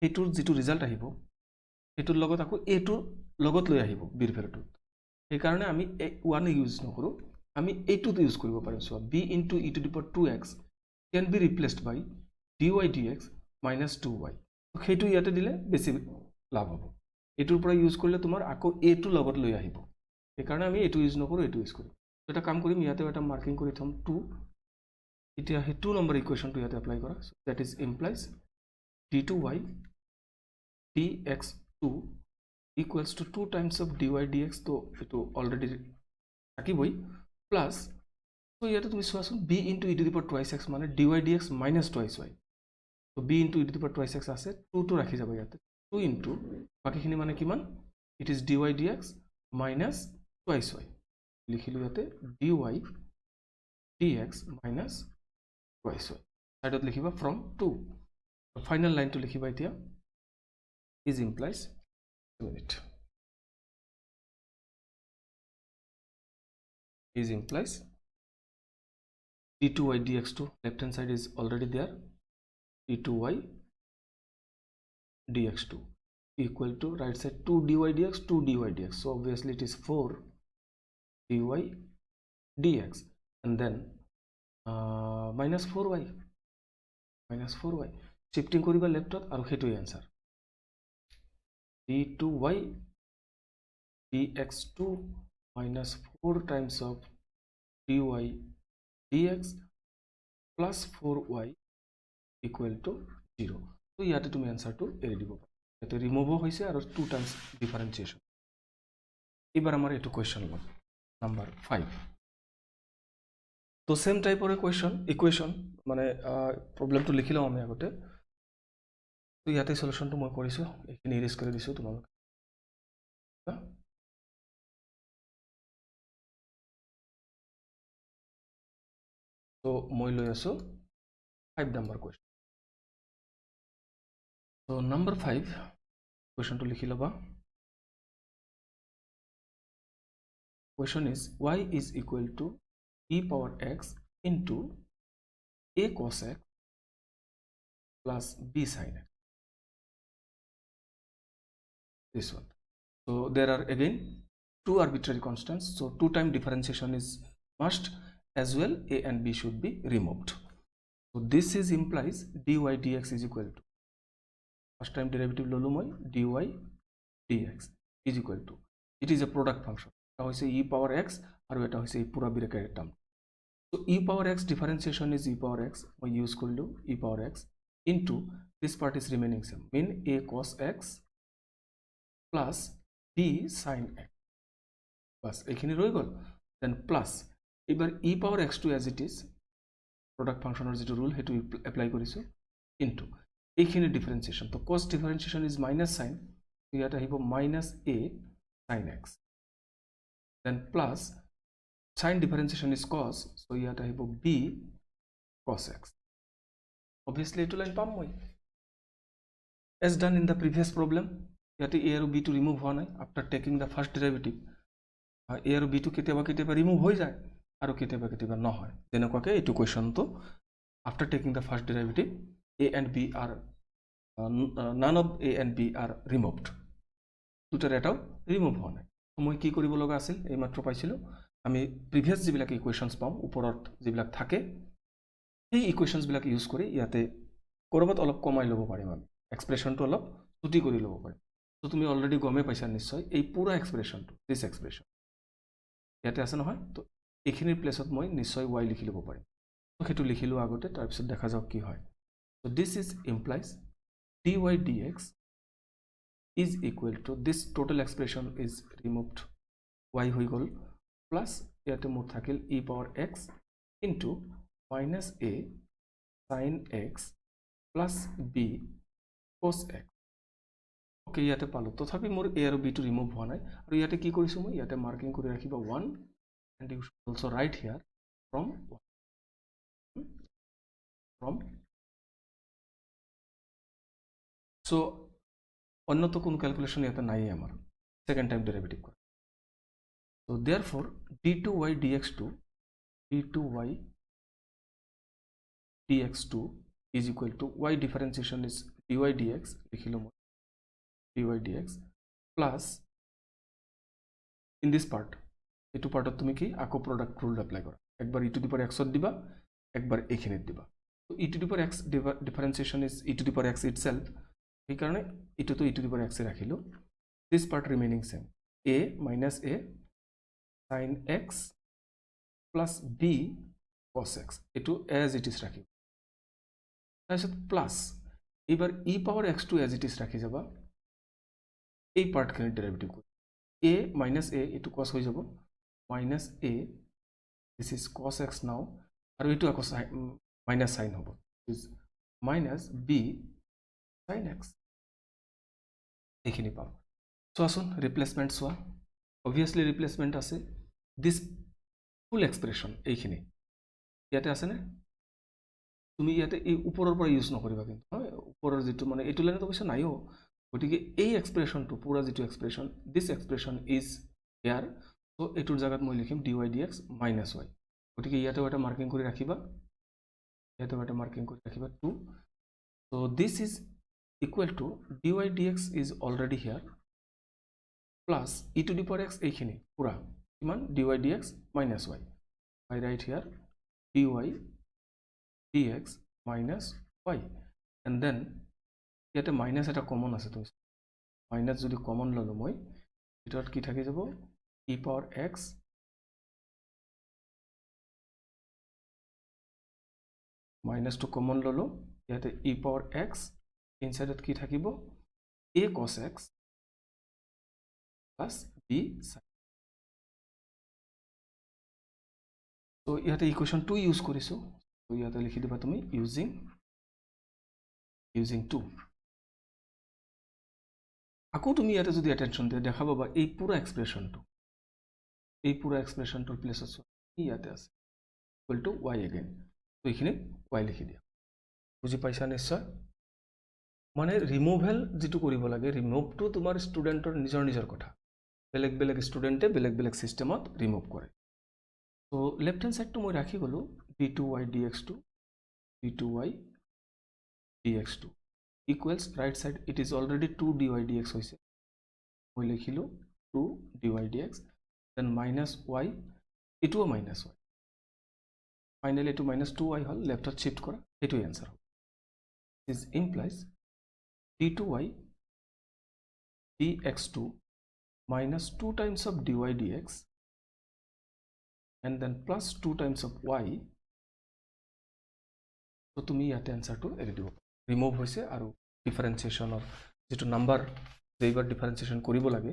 হেতুৰ যেটো ৰিজাল্ট আহিব হেতুৰ লগত আকৌ a টো লগত লৈ আহিব b ৰ ভ্যালুটো এই কাৰণে আমি 1 ইউজ নকৰো আমি a2 ইউজ কৰিব পাৰিম so b into e to the power 2x can be replaced by dy dx minus 2y তো হেতু ইয়াতে দিলে বেছি লাভ হ'ব এটোৰ পৰা ইউজ কৰিলে তোমাৰ আকৌ a2 লগত লৈ আহিব এই কাৰণে আমি এটো ইউজ নকৰো এটো ইউজ কৰো এটা কাম কৰিম ইয়াতে এটা মাৰ্কিং কৰি থম 2 এতিয়া হে 2 নম্বৰ ইকুৱেশনটো ইয়াতে এপ্লাই কৰা so that is implies d2y dx2 equals to 2 times of dy dx তো এটো অলরেডি থাকিবই প্লাস তো ইয়াতে তুমি সোৱাচোন b into e to the power 2x মানে dy dx minus 2y তো b into e to the power 2x আছে 2 to ৰাখি যাব ইয়াতে 2 into বাকিখিনি মানে কিমান it is dy dx minus 2y লিখিলো ইয়াতে dy dx minus twice y সাইডত লিখিবা from 2 ফাইনাল লাইনটো লিখিবা এতিয়া is implies unit is implies d2y dx2 left hand side is already there d2y dx2 equal to right side 2 dy dx 2 dy dx, so obviously it is 4 dy dx and then minus 4y shifting koriba left aru hetu answer d2y dx2 minus 4 times of dy dx plus 4y equal to 0. So ইয়াতে তুমি আনসারটো এৰি দিব পাৰা ইয়াতে remove হৈছে আৰু 2 times ডিফাৰেন্সিয়েশন এবাৰ আমাৰ এটো কোৱেশ্চন লম নাম্বাৰ 5 তো সেম টাইপৰ ইকুৱেশ্যন মানে প্ৰবলেমটো লিখি লওঁ আমি আগতে তো ইয়াতে সলিউশনটো মই কৰিছো এইখিনি ইৰেজ কৰি দিছো তোমালোক তো মই লৈ আছো 5 number question so number 5 question to likhi loba question is y is equal to e power x into a cos x plus b sin x this one so there are again two arbitrary constants so two time differentiation is must as well a and b should be removed so this is implies dy dx is equal to first time derivative lolu moi dy dx is equal to it is a product function eta hoise e power x aru eta hoise ei pura bracket term so e power x differentiation is e power x moi use korlu e power x into this part is remaining same mean a cos x plus b sin x bas ekhini roi gol then plus ebar e power x2 as it is product function or jeto rule hetu apply korisu into এইখিনি differentiation তো cos differentiation is minus sine তো ইয়াতে আহিব minus a sin x then plus sine differentiation is cos so ইয়াতে আহিব b cos x obviously এটো line পাম মই as done in the previous problem ইয়াতে a আৰু b to remove হোৱা নাই after taking the first derivative a আৰু b to কেতিয়াবা remove হৈ যায় আৰু কেতিয়াবা নহয় যেনেকুৱাকে এটো কোৱেশ্চন তো after taking the first derivative a and b are none of a and b are removed দুটাৰ এটাও ৰিমুভ হোৱা নাই মই কি কৰিব লগা আছিল এই মাত্ৰ পাইছিলো আমি প্ৰিভিয়াস যিবিলাক ইকুৱেশ্যনছ পাম ওপৰত যিবিলাক থাকে এই ইকুৱেশ্যনছ বিলাক ইউজ কৰি ইয়াতে কৰবাত অলপ কমাই ল'ব পাৰিম আমি এক্সপ্ৰেছনটো অলপ ছুটি কৰি ল'ব পাৰিম তো তুমি অলৰেডি গমে পাইছা নিশ্চয় এই পুৰা এক্সপ্ৰেছনটো দিস এক্সপ্ৰেছন ইয়াতে আছে নহয় তো এইখিনিৰ প্লেছত মই নিশ্চয় y লিখি ল'ব পাৰিম তো হেতু লিখিলো আগতে তাৰ পিছত দেখা যাওক কি হয় so this is implies dy dx is equal to this total expression is removed y hoi gol plus yate mor thakil e power x into minus a sin x plus b cos x okay yate palo tothapi mor a aru b to remove howa nai aru yate ki korisu moi yate marking kori rakhiba 1 and you should also write here from so অন্য তো কোনো calculation ইয়াতে নাই আমার second time derivative করে so therefore d2y dx2 is equal to y differentiation is dy dx লিখিলো মই dy dx plus in this part এটু পার্টত তুমি কি আকো প্রোডাক্ট রুল অ্যাপ্লাই করো একবার e to the power x দিবা একবার এখানে দিবা তো e to the power x differentiation is e to the power x itself এই কারণে এটু তো e to the power x A রাখিলো this part remaining same a minus a sin x plus b cos x এটু as it is রাখি তারপর plus এবার e power x2 as it is রাখি যাবা এই পার্ট খানে ডেরিভেটিভ করি a minus a এটু cos হয়ে যাব minus a this is cos x now আর এটু আকো minus sin হবো is minus b sin x এখানে পাব সো আসুন রিপ্লেসমেন্ট সোয়া obviously replacement আছে this full expression এইখানে ইয়াতে আছেনে তুমি ইয়াতে এই ওপৰৰ পৰা ইউজ নকৰিবা কিন্তু হয় ওপৰৰ যেটো মানে এইটো লাইনত অৱশ্যে নাইও গতিকে এই এক্সপ্ৰেছনটো পুৰা যেটো expression this expression is here so এইটোৰ জায়গাত মই লিখিম dy dx minus y গতিকে ইয়াতেও এটা মাৰ্কিং কৰি ৰাখিবা ইয়াতেও এটা মাৰ্কিং কৰি ৰাখিবা 2 so this is equal to dy dx is already here plus e to the power x এইখিনি পুৰা কিমান dy dx minus y I write here dy dx minus y and then ইয়াতে মাইনাস এটা common আছে তুমি minus যদি common ললো মই ভিতৰত কি থাকি যাব e power x minus two common ললো ইয়াতে e power x ইনসাইডত কি থাকিব a cos x plus b sin so ইয়াতে ইকুৱেশ্যন 2 ইউজ কৰিছো so ইয়াতে লিখি দিবা তুমি using 2 আকৌ তুমি ইয়াতে যদি অ্যাটেনশন দিয়া দেখা পাবা এই পুরা এক্সপ্ৰেছনটোৰ প্লেছত ইয়াতে আছে ইকুৱেল টু y again তো এইখিনি y লিখি দিয়া বুজি পাইছা নিশ্চয় মানে ৰিমুভেল যেটো কৰিব লাগে ৰিমুভটো তোমাৰ ষ্টুডেন্টৰ নিজৰ কথা বেলেগ বেলেগ ষ্টুডেন্টে বেলেগ বেলেগ সিস্টেমত ৰিমুভ কৰে তো লেফট হ্যান্ড সাইডটো মই ৰাখি গলো d2y dx2 d2y dx2 equals right side it is already 2 dy dx hoise moi likhilu 2 dy dx then minus y etu minus y finally etu minus 2y hol left hot shift kora etu answer this implies d2y dx2 minus 2 times of dy dx and then plus 2 times of y so tumi yate answer to eri dibo remove হৈছে আৰু ডিফাৰেন্সিয়েশনৰ যেটো number যেইবাৰ ডিফাৰেন্সিয়েশন কৰিব লাগে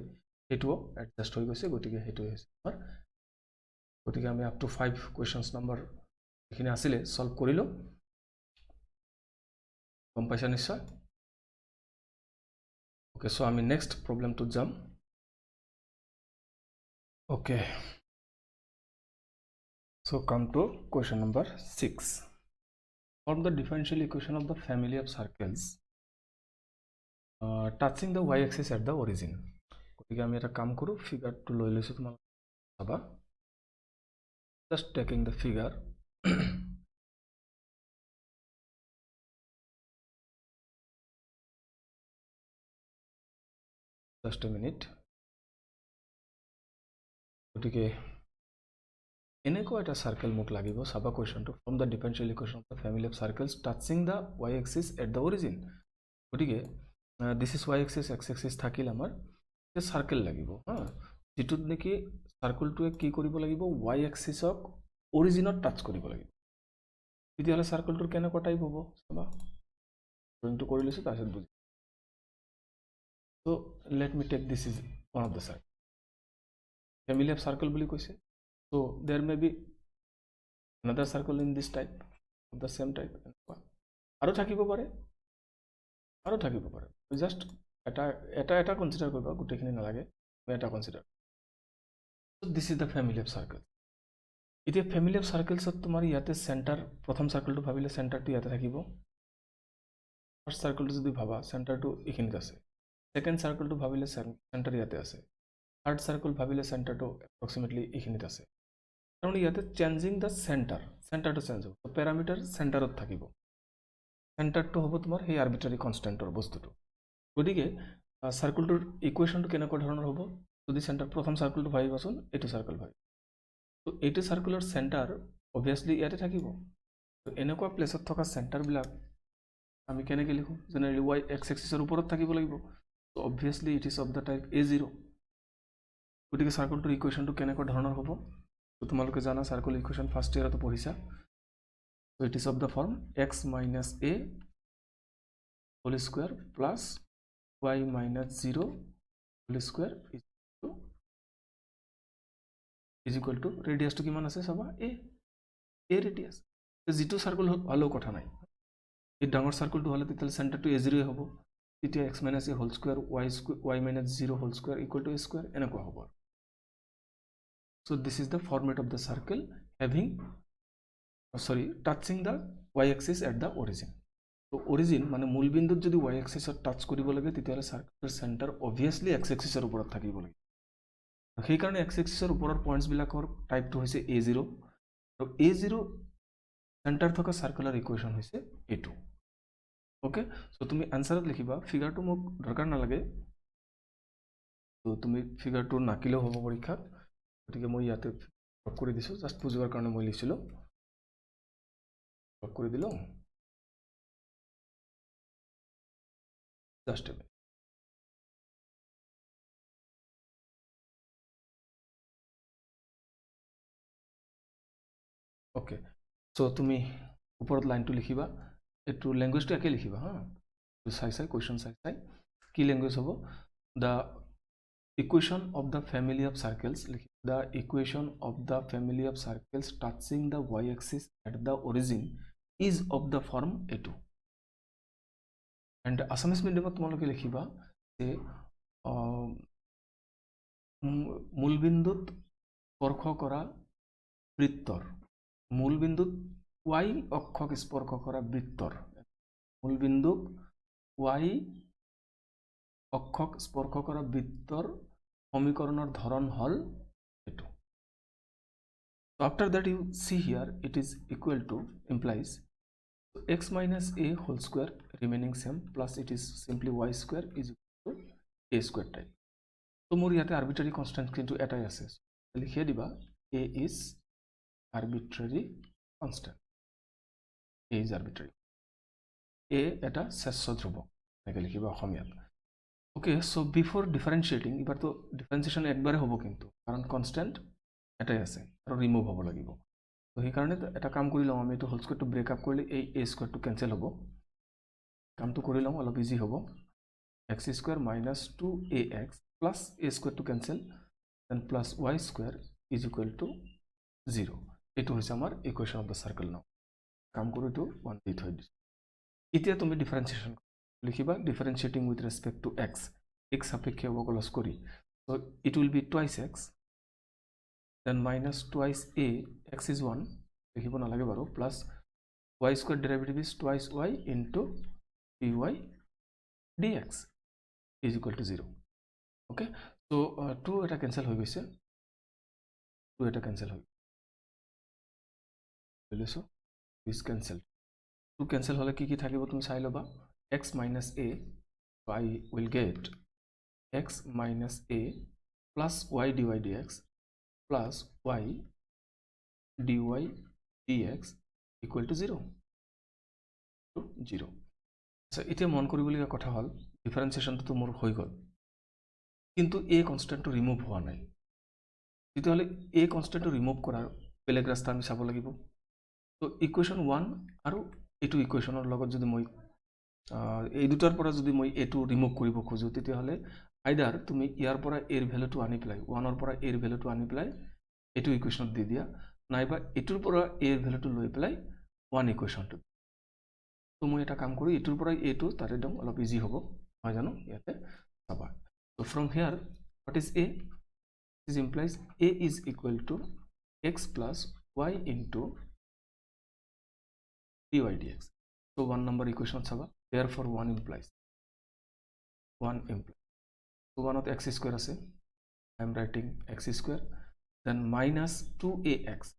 এটোও adjust হৈ গৈছে গতিকে হেতু হৈছে আমাৰ গতিকে আমি আপ টু 5 কোৱেশ্চনছ নাম্বাৰ এখিনি আছিল সলভ কৰিলো গম পাইছা নিশ্চয় ওকে সো আমি নেক্সট প্ৰবলেমটো যাম okay so come to question number 6 Form the differential equation of the family of circles touching the y-axis at the origin. গতিকে আমি এটা কাম কৰো ফিগাৰটো লৈ লৈছো তোমাক চাবা just taking the figure just a minute গতিকে এনেকো এটা সার্কেল মুক লাগিব সাবা কোৱেশ্চনটো from the differential equation of the family of circles touching the y axis at the origin গতিকে this is y axis x axis থাকিল আমাৰ যে সাৰ্কেল লাগিব হ্যাঁ যেটুত নেকি সাৰ্কেলটোৱে কি কৰিব লাগিব y axisক অৰিজিনত টাচ কৰিব লাগিব তেতিয়াহলে সাৰ্কেলটোৰ কেনেকুৱা টাইপ হ'ব চাবা ড্ৰয়িংটো কৰি লৈছো তাৰপিছত বুজি so let me take this is one of the circle family of circle বুলি কৈছে so there may be another circle in this type of the same type আৰু থাকিব পাৰে just এটা কনসিডাৰ কৰিবা গুটেখিনি নালাগে এটা consider so this is the family of circles এতিয়া family of circles তোমাৰ ইয়াতে সেন্টাৰ প্ৰথম সাৰ্কেলটো ভাবিলে সেন্টাৰটো ইয়াতে থাকিব ফাৰ্স্ট সাৰ্কেলটো যদি ভাবা সেন্টাৰটো এখিনিত আছে সেকেন্ড সাৰ্কেলটো ভাবিলে সেন্টাৰ ইয়াতে আছে থাৰ্ড সাৰ্কেল ভাবিলে সেন্টাৰটো এপ্ৰক্সিমেটলি এখিনিত আছে কাৰণ ইয়াতে চেঞ্জিং দ্য সেন্টাৰটো চেঞ্জ হ'ব প্যাৰামিটাৰ সেন্টাৰত থাকিব সেন্টাৰটো হ'ব তোমাৰ সেই আৰবিট্ৰাৰি কনস্ট্যান্টৰ বস্তুটো গতিকে সাৰ্কেলটোৰ ইকুৱেশ্যনটো কেনেকুৱা ধৰণৰ হ'ব যদি সেন্টাৰ প্ৰথম সাৰ্কেলটো ভাবিবাচোন এইটো সাৰ্কেল ভাবি তো এইটো সাৰ্কেলৰ সেন্টাৰ অবভিয়াসলি ইয়াতে থাকিব তো এনেকুৱা প্লেছত থকা সেন্টাৰ বিলাক আমি কেনেকৈ লিখো জেনাৰেলি y x axisৰ ওপৰত থাকিব লাগিব তো obviously it is of the type a0 গতিকে সাৰ্কেলটোৰ ইকুৱেশ্যনটো কেনেকুৱা ধৰণৰ হ'ব তো তোমালোকে জানা সাৰ্কেল ইকুৱেশ্যন ফাৰ্স্ট ইয়াৰতে পঢ়িছা so it is of the form x minus a whole square plus y minus 0 whole square is equal to radius to কিমান আছে চাবা a radius যেটো সার্কেল হলো কথা নাই এই ডাঙৰ সাৰ্কেলটো হলে তেতিয়ালে সেন্টাৰটো a0 হ'ব তেতিয়া x minus a whole square y minus 0 whole square equal to a square এনেকুৱা হ'ব so this is the format of the circle having sorry, touching the y axis at the origin. তো origin মানে মূল বিন্দুত যদি y axisত touch কৰিব লাগে তেতিয়াহলে সাৰ্কেলৰ সেন্টাৰ অবভিয়াসলি x axisৰ ওপৰত থাকিব লাগে সেই কাৰণে x axisৰ ওপৰৰ পয়েন্টস বিলাকৰ টাইপটো হৈছে a0 আৰু a0 সেন্টাৰ থকা সাৰ্কুলাৰ ইকুৱেশন হৈছে a2 ওকে সো তুমি আনসাৰত লিখিবা ফিগাৰটো মোক দৰকাৰ নালাগে তো তুমি ফিগাৰটো নাকিলেও হ'ব পৰীক্ষাত গতিকে মই ইয়াতে ড্ৰপ কৰি দিছো জাস্ট বুজিবৰ কাৰণে মই লিখিলো ড্ৰপ কৰি দিলো জাস্ট ওকে সো তুমি ওপৰত লাইনটো লিখিবা এটো ল্যাঙ্গুয়েজটো একে লিখিবা হা তো চাই কোৱেশ্চন চাই কি ল্যাঙ্গুয়েজ হ'ব দা equation of the family of circles the equation of the family of circles touching the y-axis at the origin is of the form a2 and Assamese medium তোমালোকে লিখিবা যে মূল বিন্দুত স্পর্শ কৰা বৃত্তৰ মূল বিন্দুত y অক্ষক স্পৰ্শ কৰা বৃত্তৰ মূল বিন্দুক y অক্ষক স্পৰ্শ কৰা বৃত্তৰ সমীকৰণৰ ধৰণ হল এটো so after that you see here it is equal to implies x minus a whole square remaining same plus it is simply y square is equal to a square type so মোৰ ইয়াতে arbitrary constant কিন্তু এটাই আছে লিখিয়ে দিবা a is arbitrary constant a is arbitrary a এটা শেষ্য ধ্ৰুৱক এনেকৈ লিখিবা অসমীয়াত okay so before differentiating এবাৰ তো ডিফাৰেন্সিয়েশন একবাৰে হ'ব কিন্তু কাৰণ কনস্ট্যান্ট এটাই আছে আৰু ৰিমুভ হ'ব লাগিব তো সেই কাৰণে এটা কাম কৰি লওঁ আমি এটো হোল স্কয়াৰটো ব্ৰেক আপ কৰিলে এই a স্কয়াৰটো কেনসেল হ'ব কামটো কৰি লওঁ অলপ ইজি হ'ব x square minus 2ax plus a স্কয়াৰটো cancel then plus y square is equal to 0 এটো হৈছে আমাৰ ইকুৱেশন অফ দা সাৰ্কেল নাও কাম কৰি তো 1 দি থৈ দিছো এতিয়া তুমি ডিফারেন্সিয়েশন লিখিবা differentiating with respect to x x সাপেক্ষে অবকলন করি so it will be twice x then minus twice a x is 1 লিখিব নালাগে বাৰু plus y square derivative is twice y into dy dx is equal to 0 okay so 2 এটা cancel হৈ গৈছে 2 এটা ক্যান্সেল হৈ গৈছে is cancelled 2 cancel হলে কি কি থাকিব তুমি চাই লবা x minus a so I will get x minus a plus y dy dx plus y dy dx equal to 0 so এতিয়া মন কৰিবলগীয়া কথা হল ডিফাৰেন্সিয়েশনটো তো মোৰ হৈ গল কিন্তু a কনস্ট্যান্টটো ৰিমুভ হোৱা নাই তেতিয়াহলে a কনস্ট্যান্টটো ৰিমুভ কৰাৰ বেলেগ ৰাস্তা আমি চাব লাগিব তো ইকুৱেশন 1 আৰু এটো ইকুৱেশনৰ লগত যদি মই এই দুটাৰ পৰা যদি মই এটো ৰিমুভ কৰিব খোজো তেতিয়াহলে আইদাৰ তুমি ইয়াৰ পৰা এৰ ভ্যালুটো আনি প্লাই 1 ৰ পৰা এৰ ভ্যালুটো আনি প্লাই এটো ইকুৱেশনত দি দিয়া নাইবা এটোৰ পৰা এৰ ভ্যালুটো লৈ প্লাই 1 ইকুৱেশনটো তো মই এটা কাম কৰি এটোৰ পৰা এটো তাৰে দম অলপ ইজি হ'ব হয় জানো ইয়াতে চাবা so from here what is a this implies a is equal to x plus y into dy dx so one number equation chaba therefore 1 implies so 1 of x square ase I am writing x square then minus 2ax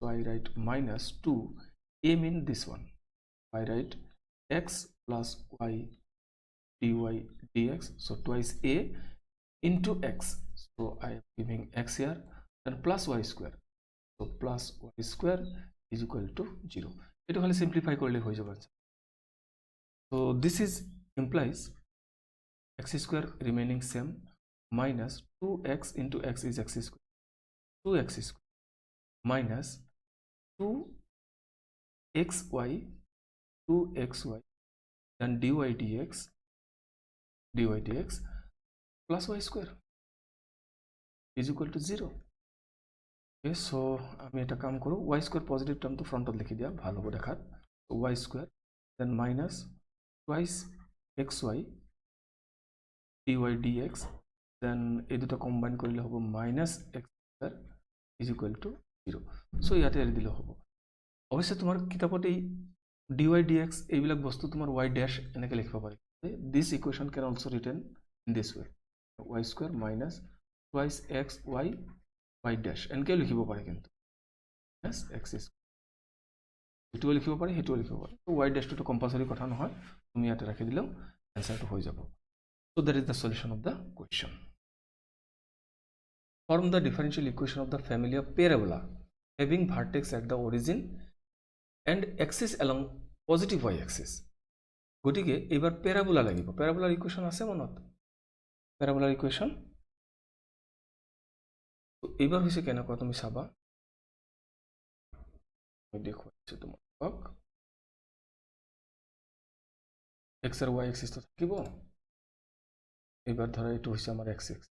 so I write minus 2 a mean this one I write x plus y dy dx so twice a into x so I am giving x here then plus y square so plus y square is equal to 0 এটো খালি simplify করলে হৈ যাব so this is implies x square remaining same minus 2x into x is x square 2x square minus 2xy 2xy then dy dx plus y square is equal to 0 okay so আমি এটা কাম করো y square positive term তো ফ্রন্টত লিখি দিয়া ভালো হবে দেখাত so y square then minus twice xy dy dx then এই দুটো কম্বাইন কৰিলে হ'ব minus x square is equal to 0 so ইয়াতে এৰি দিলে হ'ব অৱশ্যে তোমাৰ কিতাপত এই dy dx এইবিলাক বস্তু তোমাৰ y ড্যাশ এনেকৈ লিখিব পাৰি this equation can also' written in this way y square minus twice X y dash এনেকৈ লিখিব পাৰি কিন্তু yes x is এইটোও লিখিব পাৰি সেইটোও লিখিব পাৰি y ড্যাশটো কম্পালসৰি কথা নহয় তুমি ইয়াতে ৰাখি দিলেও এনসাৰটো হৈ যাব so that is the solution of the question form the differential equation of the family of parabola having vertex at the origin and axis along positive y axis গতিকে এবাৰ প্যাৰাবোলা লাগিব প্যাৰাবোলাৰ ইকুৱেশ্যন আছে মনত প্যাৰাবোলাৰ ইকুৱেশ্যন এইবাৰ হৈছে কেনেকুৱা তুমি চাবা মই দেখুৱাইছো তোমাক x আৰু y axis তো থাকিব এইবাৰ ধৰা এইটো হৈছে আমাৰ x axis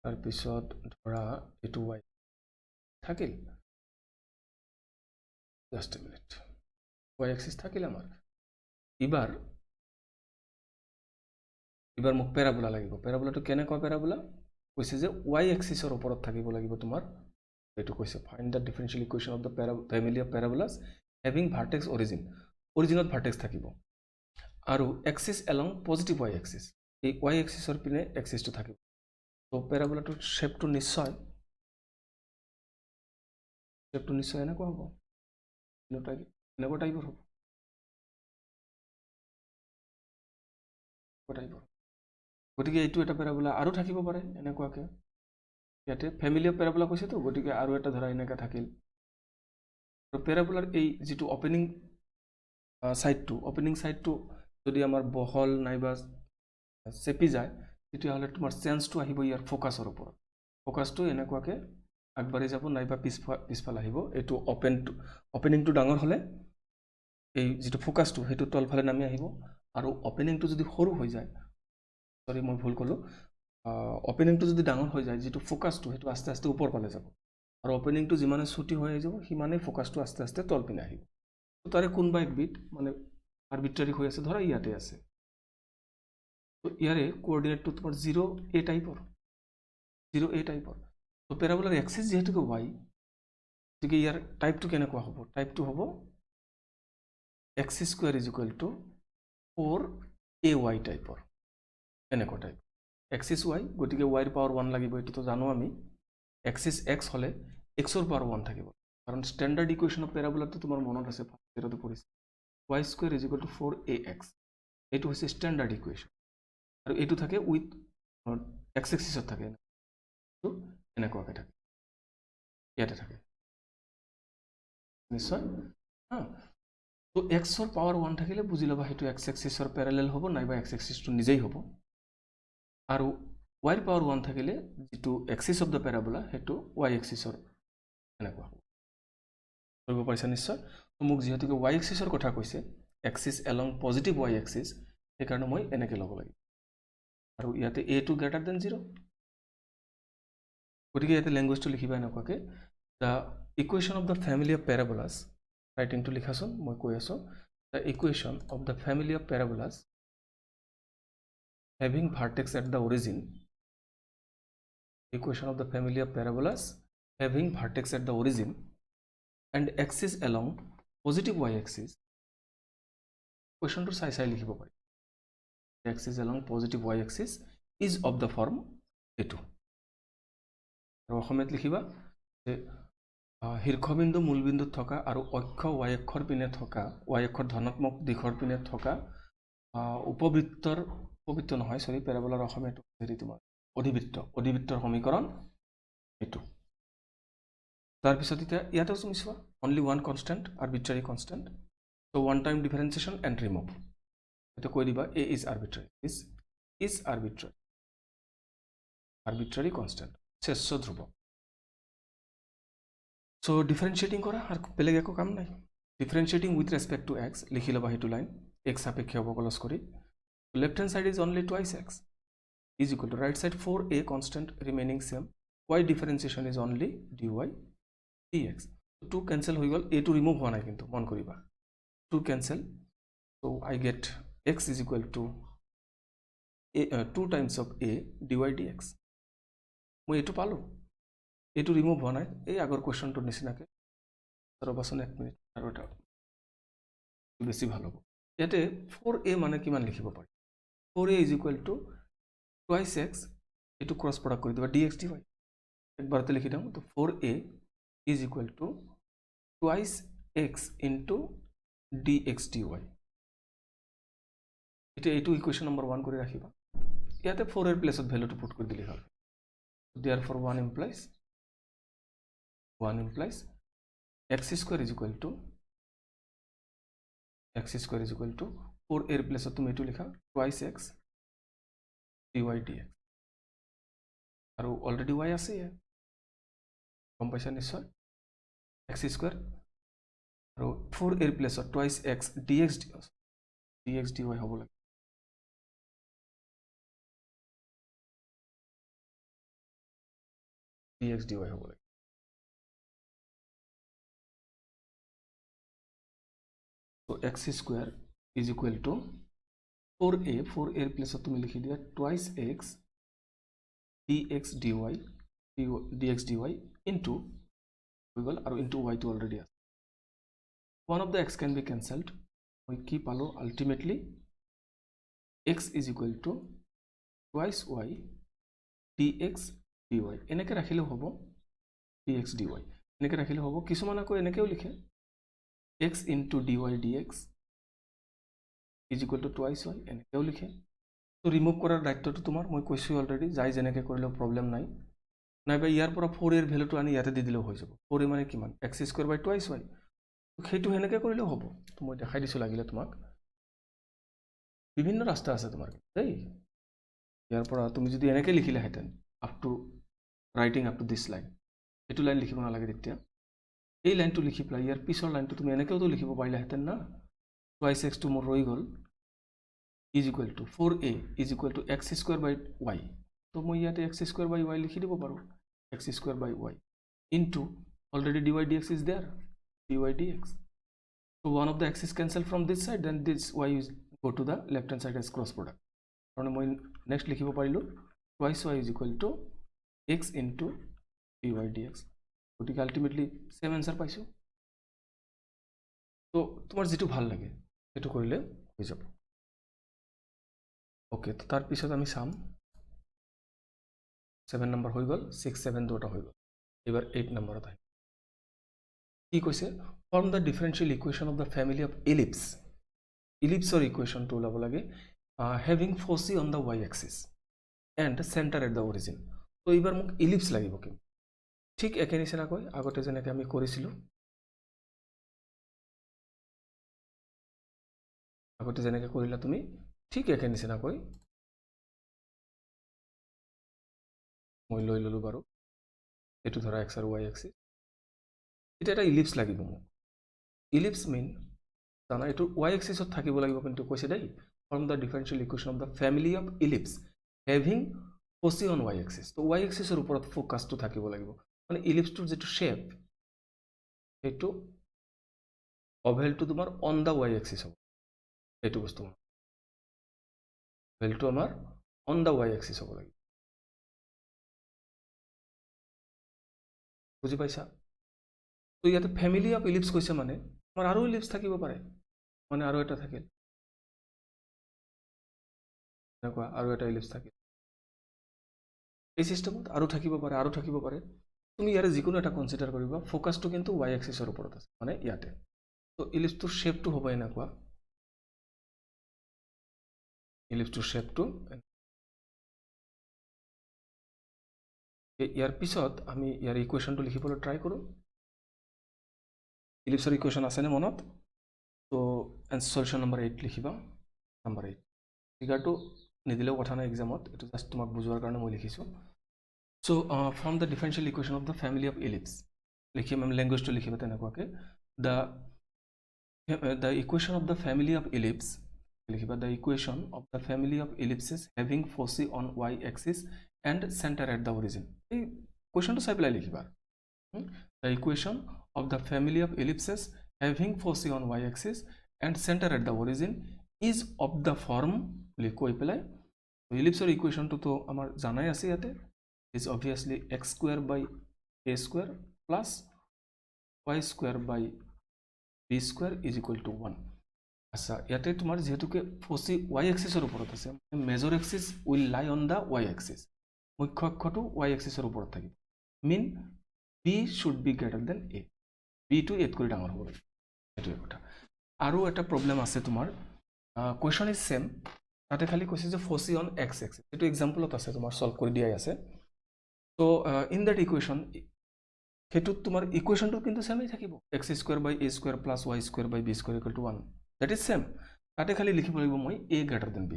তাৰ পিছত ধৰা এইটো y থাকিল just a minute y axis থাকিল আমাৰ এবাৰ মোক প্যাৰাবোলা লাগিব প্যাৰাবোলাটো কেনেকুৱা প্যাৰাবোলা কৈছে যে y axisৰ ওপৰত থাকিব লাগিব তোমাৰ এইটো কৈছে find the differential equation of the family of parabolas having vertex অৰিজিনত ভাৰ্টেক্স থাকিব আৰু axis along positive y axis এই y axisৰ পিনে এক্সিসটো থাকিব তো প্যাৰাবোলাটোৰ শেপটো নিশ্চয় এনেকুৱা হ'ব এনেকুৱা টাইপৰ হ'ব গতিকে এইটো এটা প্যাৰাবোলা আৰু থাকিব পাৰে এনেকুৱাকে ইয়াতে ফ্যামিলি অফ প্যাৰাবোলা কৈছে তো গতিকে আৰু এটা ধৰা এনেকা থাকিল আৰু প্যাৰাবোলাৰ এই যেটো ওপেনিং সাইডটো যদি আমাৰ বহল নাইবা চেপি যায় তেতিয়াহ'লে তোমাৰ চেঞ্জটো আহিব ইয়াৰ ফোকাসৰ ওপৰত ফোকাসটো এনেকুৱাকে আগবাঢ়ি যাব নাইবা পিছফাল আহিব এইটো ওপেনিংটো ডাঙৰ হলে এই যেটো ফোকাসটো হেতু তলফালে নামি আহিব আৰু ওপেনিংটো যদি সৰু হৈ যায় সৰি মই ভুল কলো ওপেনিংটো যদি ডাঙৰ হৈ যায় যেটো ফোকাসটো হেতু আস্তে আস্তে ওপৰ পালে যাব আৰু ওপেনিংটো যিমানে ছুটি হৈ যাব সিমানে ফোকাসটো আস্তে আস্তে তল পিনে আহিব তো তাৰে কোনবা এক বিট মানে আৰবিট্ৰাৰি হৈ আছে ধৰা ইয়াতে আছে তো ইয়াৰে কোঅৰ্ডিনেটটো তোমাৰ 0 a টাইপৰ তো প্যাৰাবোলাৰ এক্সিস যেহেতু y গতিকে ইয়াৰ টাইপটো কেনেকুৱা হ'ব টাইপটো হ'ব x square is equal two 4ay টাইপৰ এনেকুৱা টাইপ এক্সিস y গতিকে y ৰ পাৱাৰ 1 লাগিব এটো তো জানো আমি এক্সিস x হলে x ৰ পাৱাৰ 1 থাকিব কাৰণ স্ট্যান্ডাৰ্ড ইকুৱেশ্যন অফ প্যাৰাবোলাটো তোমাৰ মনত আছে ফাৰ্ষ্টতে পঢ়িছে y square is equal two 4ax এটো হৈছে স্ট্যান্ডাৰ্ড ইকুৱেশ্যন আৰু এটো থাকে উইথ x এক্সিসত থাকে তো এনেকুৱাকে থাকে ইয়াতে থাকে নিশ্চয় তো x ৰ পাৱাৰ 1 থাকিলে বুজি লবা হেতু x এক্সিসৰ প্যাৰালাল হ'ব নাইবা x এক্সিসটো নিজেই হ'ব আৰু y ৰ পাৱাৰ 1 থাকিলে যেটো এক্সিস অফ দা প্যাৰাবোলা হেতু y এক্সিসৰ এনেকুৱা হ'ব কৰিব পাৰিছা নিশ্চয় তো মোক যেহেতু y এক্সিসৰ কথা কৈছে axis along positive y axis এই কাৰণে মই এনেকৈ লব লাগিব আৰু ইয়াতে a টু গ্ৰেটাৰ দেন 0 গতিকে ইয়াতে ল্যাঙ্গুৱেজটো লিখিবা এনেকুৱাকে the equation of the family of parabolas ৰাইটিংটো লিখাছোন মই কৈ আছো the equation of the family of parabolas having vertex at the origin equation of the family of parabolas having vertex at the origin and axis along positive y axis question to sai likhibo pari axis along positive y axis is of the form a2 আৰু অসমত লিখিবা যে শীৰ্ষবিন্দু মূলবিন্দুত থকা আৰু অক্ষ y অক্ষৰ পিনে থকা y অক্ষৰ ধনাত্মক দিশৰ পিনে থকা উপবৃত্তৰ নহয় সৰি প্যাৰাবোলাৰ অসমটো হেৰি তোমাৰ অধিবৃত্তৰ সমীকৰণ এটো তাৰ পিছত এতিয়া ইয়াতে তুমি চোৱা only one constant arbitrary constant so one time differentiation and remove এটা কৈ দিবা a is arbitrary is arbitrary constant শেষ্য Dhruba so differentiating কৰা আৰু বেলেগ একো কাম নাই differentiating with respect to x লিখি লবা হেতু লাইন x সাপেক্ষে অবকলন কৰি left hand side is only twice x is equal to right side 4a constant remaining same y differentiation is only dy dx 2 cancel হৈ গল a to remove হোৱা নাই কিন্তু মন কৰিবা 2 cancel so I get x is equal to 2 times of a dy dx মই এটো পালো a to remove হোৱা নাই এই আগৰ কোৱেশ্চনটোৰ নিচিনাকে ৰবাচোন 1 মিনিট আৰু এটা বেছি ভাল হ'ব ইয়াতে 4a মানে কিমান লিখিব পাৰি 4a is equal to twice x এটো ক্ৰস প্ৰডাক্ট কৰি দিবা dx dy একবাৰতে লিখি দাও তো 4a is equal to twice x into dx dy এটা এইটো ইকুয়েশন নাম্বার 1 কৰি ৰাখিবা ইয়াতে 4 এৰ প্লেসত ভ্যালুটো পুট কৰি দিলে হ'ল therefore 1 implies x square is equal to 4 এর প্লেসত তুমি এটো লিখা twice x dy dx আৰু অলৰেডি y আছে কম পাইছা নিশ্চয় x square আৰু 4 এর প্লেসত twice x dx dy হ'ব লাগে dx dy হ'ব লাগে so x square is equal to 4a এর প্লেসত তুমি লিখি দিয়া twice x dx dy into google আৰু into y to already আছে one of the x can be cancelled we keep পালো ultimately x is equal to twice y dx dy এনেকে ৰাখিলে হ'ব dx dy এনেকে ৰাখিলে হ'ব কিছুমান আকৌ এনেকেও লিখে x into dy dx is equal to twice y এনেকেও লিখে তো রিমুভ করার দায়িত্বটো তোমার মই কৈছো অলরেডি যাই জেনেকে কৰিলেও প্ৰবলেম নাই নাইবা ইয়াৰ পৰা 4 এর ভ্যালুটো আনি ইয়াতে দি দিলেও হৈ যাব 4 মানে কিমান x স্কয়ার বাই twice y সেইটো হেনেকে কৰিলেও হ'ব তো মই দেখাই দিছো লাগিলে তোমাক বিভিন্ন ৰাস্তা আছে তোমাৰ দেই ইয়াৰ পৰা তুমি যদি এনেকে লিখিলে হেতেন up to writing up to this line এটো লাইন লিখিব নালাগে তেতিয়া এই লাইনটো লিখি প্লাই ইয়াৰ পিছৰ লাইনটো তুমি এনেকেও তো লিখিব পাৰিলা হেতেন না twice x to মোৰ ৰৈ গল is equal to 4a is equal to x square by y তো মই ইয়াতে x square by y লিখি দিব পাৰো x square by y into already dy dx is there dy dx so one of the x is cancelled from this side then this y is go to the left hand side as cross product কারণ মই next লিখিব পাৰিলো twice y is equal to x into dy dx গতিকে ultimately same answer পাইছো তো তোমার যেটো ভাল লাগে এটো কৰিলে হৈ যাব ওকে তো তার পিছত আমি সাম 7 নাম্বার হৈ গল 6 7 দুটা হৈ গল এবার 8 নাম্বারত আহি কি কৈছে form the differential equation of the family of ellipse ইলিপসৰ ইকুয়েশনটো ওলাব লাগে having foci on the y axis and center at the origin তো এবাৰ মোক ইলিপস লাগিব কি ঠিক একে নিচিনা কই আগতে যেনেকে আমি কৰিছিলো আগতে যেনেকে কৰিলা তুমি ঠিক একে নিচিনা কই মই লৈ ললো বাৰু এটো ধৰা x আৰু y axis এটা এটা ইলিপস লাগিব মোক ইলিপস মিন জানা এটো y axis ত থাকিব লাগিব কিন্তু কৈছে দেই form the differential equation of the family of ellipse having foci on y axis তো y axis এর উপৰত ফোকাসটো থাকিব লাগিব মানে ইলিপসটোৰ যেটো শেপ এটো অভেলটো তোমাৰ অন দা y axis হ'ব এটো বস্তু অভেলটো আমাৰ অন দা y axis হ'ব লাগিব বুজি পাইছা তো ইয়াতে ফ্যামিলি অফ ইলিপস কৈছে মানে আমাৰ আৰু ইলিপস থাকিব পাৰে মানে আৰু এটা থাকিল এনেকুৱা আৰু এটা ইলিপস থাকিল এই সিস্টেমত আৰু থাকিব পাৰে তুমি ইয়াৰে যিকোনো এটা কনসিডাৰ কৰিবা ফোকাসটো কিন্তু y axisৰ ওপৰত আছে মানে ইয়াতে তো ইলিপসটোৰ শেপটো হ'ব এনেকুৱা ইলিপসটোৰ শেপটো ইয়াৰ পিছত আমি ইয়াৰ ইকুয়েশনটো লিখিবলৈ ট্ৰাই কৰো ইলিপসৰ ইকুয়েশন আছে নে মনত তো সলিউশন নাম্বাৰ 8 লিখিবা নাম্বাৰ 8 ফিগাৰটো নিদিলেও কথা নাই এক্সামত এটো জাস্ট তোমাক বুজোৱাৰ কাৰণে মই লিখিছো so from the differential equation of the family of ellipse লিখিম আমি ল্যাঙ্গুয়েজটো লিখিবা তেনেকুৱাকে the equation of the family of ellipse লিখিবা the equation of the family of ellipses having foci on y axis and center at the origin এই কোয়েশনটো চাই পেলাই লিখিবা the equation of the family of ellipses having foci on y axis and center at the origin is of the form লিখৈ পেলাই তো ইলিপসৰ ইকুয়েশনটো তো আমাৰ জানাই আছে ইয়াতে is obviously x square by a square plus y square by b square is equal to 1. আচ্ছা ইয়াতে তোমাৰ যেহেতুকে ফচি y এক্সিছৰ ওপৰত আছে major axis will lie on the y axis মুখ্য অক্ষটো y এক্সিছৰ ওপৰত থাকিব মিন b should be greater than a b টো a কৰি ডাঙৰ হ'ব লাগিব এইটোৱে কথা আৰু এটা প্ৰব্লেম আছে তোমাৰ কোৱেশ্যন ইজ সেম তাতে খালি কৈছে যে ফচি অন x এক্সিছ এইটো এক্সাম্পলত আছে তোমাৰ সলভ কৰি দিয়াই আছে সো ইন দ্যাট ইকুৱেশ্যন হেতুত তোমাৰ ইকুৱেশ্যনটো কিন্তু সেমই থাকিব x square by a square plus y square by b square equal to 1 that is same তাতে খালি লিখিব লাগিব মই a গ্ৰেটাৰ দেন b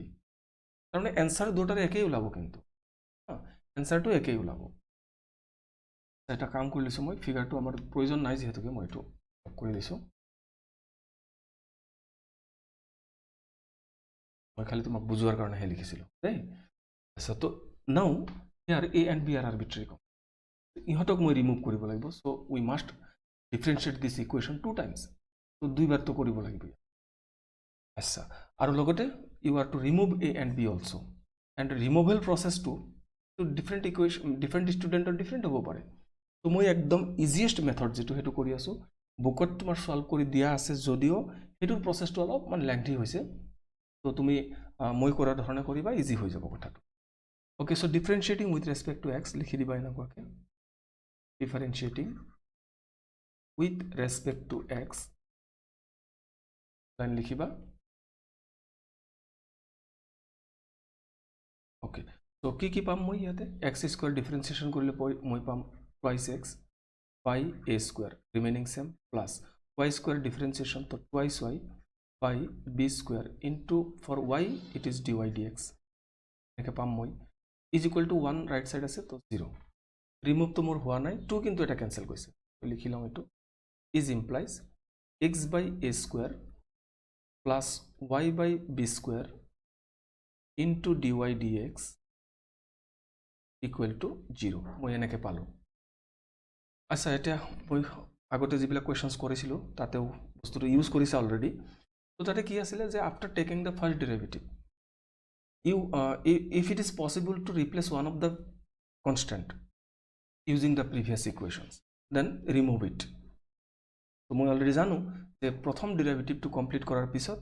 তাৰমানে এনসাৰ দুটাৰ একেই ওলাব কিন্তু এনসাৰটো একেই ওলাব এটা কাম কৰি লৈছো মই ফিগাৰটো আমাৰ প্ৰয়োজন নাই যেহেতুকে মই এইটো কৰি দিছো মই খালি তোমাক বুজোৱাৰ কাৰণে হে লিখিছিলো দেই আচ্ছা তো নাও হিয়াৰ a and b are arbitrary ইহঁতক মই ৰিমুভ কৰিব লাগিব so we must differentiate this equation two times তো দুইবাৰ তো কৰিব লাগিব আচ্ছা আৰু লগতে you are to remove a and b also and removal প্ৰসেসটো তো ডিফাৰেন্ট ইকুৱেশ্যন ডিফাৰেন্ট ষ্টুডেন্টৰ ডিফাৰেন্ট হ'ব পাৰে তো মই একদম ইজিয়েষ্ট মেথড যেটো হেতু কৰি আছো বুকত তোমাৰ সলভ কৰি দিয়া আছে যদিও হেতুৰ প্ৰসেসটো অলপ মান লেংথি হৈছে তো তুমি মই কৰা ধৰণে কৰিবা ইজি হৈ যাব কথাটো okay so differentiating with respect to x লিখি দিবা এনেকুৱাকে differentiating with respect to x line লিখিবা ওকে তো কি পাম মই ইয়াতে x স্কয়াৰ ডিফাৰেন্সিয়েশন কৰিলে মই পাম twice x by a square remaining same plus y square differentiation তো twice y by b square into for y it is dy dx একে পাম মই is equal to 1 right side আছে তো 0 রিমুভ তো মোর হওয়া নাই 2 কিন্তু এটা ক্যান্সেল কইছে তো লিখিলাম এটো is implies x by a square plus y by b square into dy dx equal to 0 মই এনেকে পালো আচ্ছা এটা মই আগতে যিবিলা কোৱেশ্যনছ কৰিছিলো তাতেও বস্তুটো ইউজ কৰিছে অলৰেডি তো তাতে কি আছিল যে after taking the first derivative you if it is possible to replace one of the constant using the previous equations then remove it তো মই অলৰেডি জানো যে প্ৰথম ডেৰিভেটিভটো কমপ্লিট কৰাৰ পিছত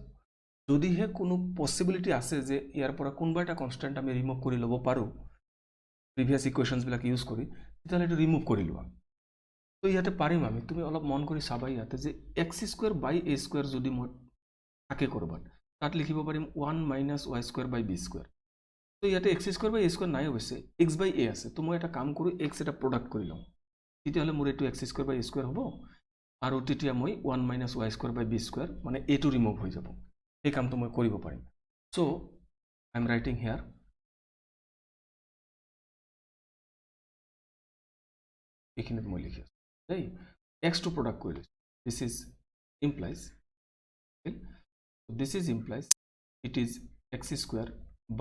যদি হে কোনো পসিবিলিটি আছে যে ইয়াৰ পৰা কোনবা এটা কনস্ট্যান্ট আমি ৰিমুভ কৰি লব পাৰো প্ৰিভিয়াস ইকুৱেশ্যনছ বিলাক ইউজ কৰি তেতিয়ালে এটা ৰিমুভ কৰি লোৱা তো ইয়াতে পাৰিম আমি তুমি অলপ মন কৰি চাবা ইয়াতে যে x square by a square যদি মই থাকে কৰবাত তাত লিখিব পাৰিম 1 minus y square by b square তো ইয়াতে x square by a square নাই হৈছে x বাই a আছে তো মই এটা কাম কৰো x এটা প্ৰডাক্ট কৰি লম তেতিয়ালে মোৰ এটো x square by a square হ'ব আৰু তেতিয়া মই 1 minus y square by b square মানে a টো ৰিমুভ হৈ যাব এই কামটো মই কৰিব পাৰিম so I am writing here এখিনিত মই লিখি আছো দেই x টো প্ৰডাক্ট কৰি লৈছো this is implies this is implies it is x square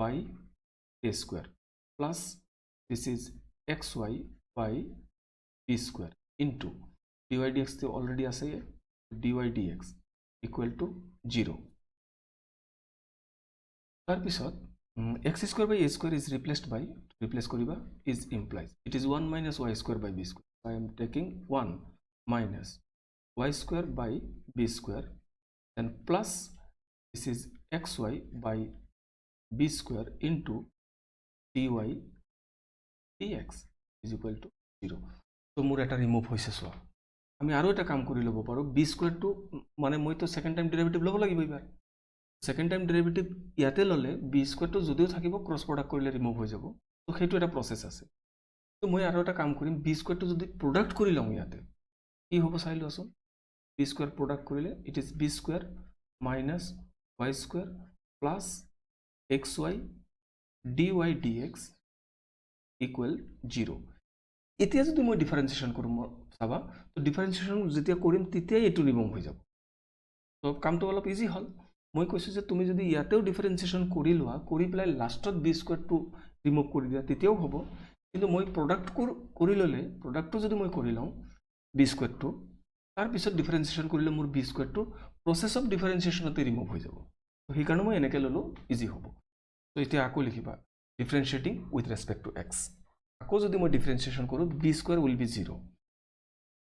by a square plus this is xy by b square into dy dx to already ase dy dx equal to 0 tar pisot x square by a square is replaced by replace koriba is implies it is 1 minus y square by b square I am taking 1 minus y square by b square then plus this is xy by b square into dy dx is equal to 0 so মোৰ এটা remove হৈছে so আমি আৰু এটা কাম কৰি লব পাৰো b square টো মানে মই তো সেকেন্ড টাইম ডেৰিভেটিভ লব লাগিব এবাৰ সেকেন্ড টাইম ডেৰিভেটিভ ইয়াতে ললে b square টো যদিও থাকিব ক্ৰস প্ৰডাক্ট কৰিলে ৰিমুভ হৈ যাব তো হেতু এটা প্ৰসেস আছে তো মই আৰু এটা কাম কৰিম b square টো যদি প্ৰডাক্ট কৰি লম ইয়াতে কি হ'ব চাই লোৱাছোন b square প্ৰডাক্ট কৰিলে it is b square minus y square plus xy dy dx equal 0 এতিয়া যদি মই ডিফাৰেন্সিয়েশন কৰম চাবা তো ডিফাৰেন্সিয়েশন যেতিয়া কৰিম তেতিয়াই এটো ৰিমুভ হৈ যাব তো কামটো অলপ ইজি হল মই কৈছো যে তুমি যদি ইয়াতেও ডিফাৰেন্সিয়েশন কৰি লোৱা কৰি প্লাই লাষ্টত b স্কয়াৰ টো ৰিমুভ কৰি দিয়া তেতিয়াও হ'ব কিন্তু মই প্ৰডাক্ট কৰি ললে প্ৰডাক্টটো যদি মই কৰি লওঁ b স্কয়াৰ টো তাৰ পিছত ডিফাৰেন্সিয়েশন কৰিলে মোৰ b স্কয়াৰ টো process of differentiation তে ৰিমুভ হৈ যাব তো হি কাৰণে মই এনেকে ললো ইজি হ'ব তো এতিয়া আকৌ লিখিবা differentiating with respect to x আকৌ যদি মই ডিফাৰেন্সিয়েশন কৰো b square will be 0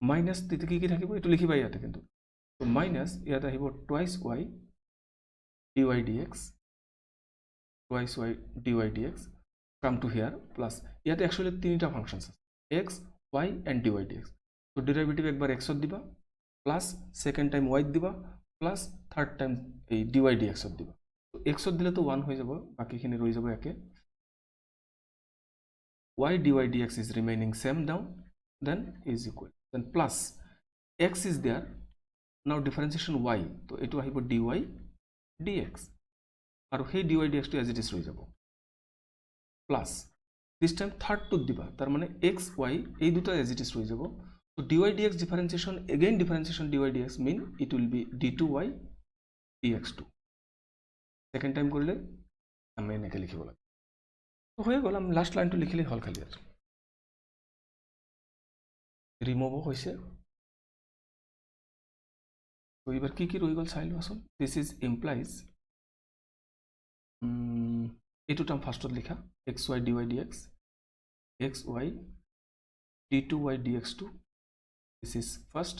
minus তেতিয়া কি থাকিব এইটো লিখিবা ইয়াতে কিন্তু তো মাইনাছ ইয়াতে আহিব twice y dy dx twice y dy dx come to here plus ইয়াতে actually তিনিটা ফাংশনস আছে x y and dy dx তো ডেরিভেটিভ একবার x ত দিবা প্লাস সেকেন্ড টাইম y দিবা প্লাস থার্ড টাইম এই dy dx ত দিবা তো x ত দিলে তো 1 হৈ যাব বাকিখিনি ৰৈ যাব একে y dy dx is remaining same down then is equal then plus x is there now differentiation y তো এটো আহিব dy dx আৰু সেই dy dx টো as it is ৰৈ যাব plus this time third to দিবা তার মানে x y এই দুটো as it is রয়ে যাব তো dy dx differentiation again differentiation dy dx mean it will be d2y dx2 second time করলে আমি এনেকে লিখিব লাগে তো হয়ে গেল আমি লাস্ট লাইনটো লিখিলে হল খালি আর রিমুভ হইছে তো এবার কি রয়ে গেল চাই লোৱাচোন দিস ইজ ইমপ্লাইজ এইটো টার্ম ফার্স্টত লিখা xy dy dx xy d2y dx2 this is first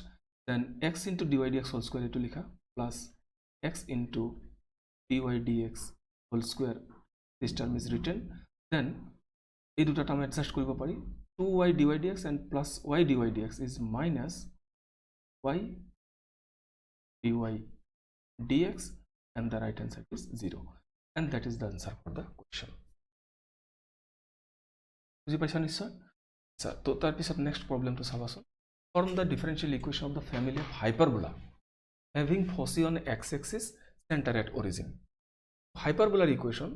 then x into dy dx whole square etu likha plus x into dy dx whole square this term is written then ei duta term adjust koribo pari 2y dy dx and plus y dy dx is minus y dy dx and the right hand side is 0 and that is the answer for the question বুজি পাইছা নিশ্চয় আচ্ছা তো তাৰ পিছত next প্ৰবলেমটো চাবাচোন form the differential equation of the family of hyperbola having foci on x axis center at origin hyperbolar equation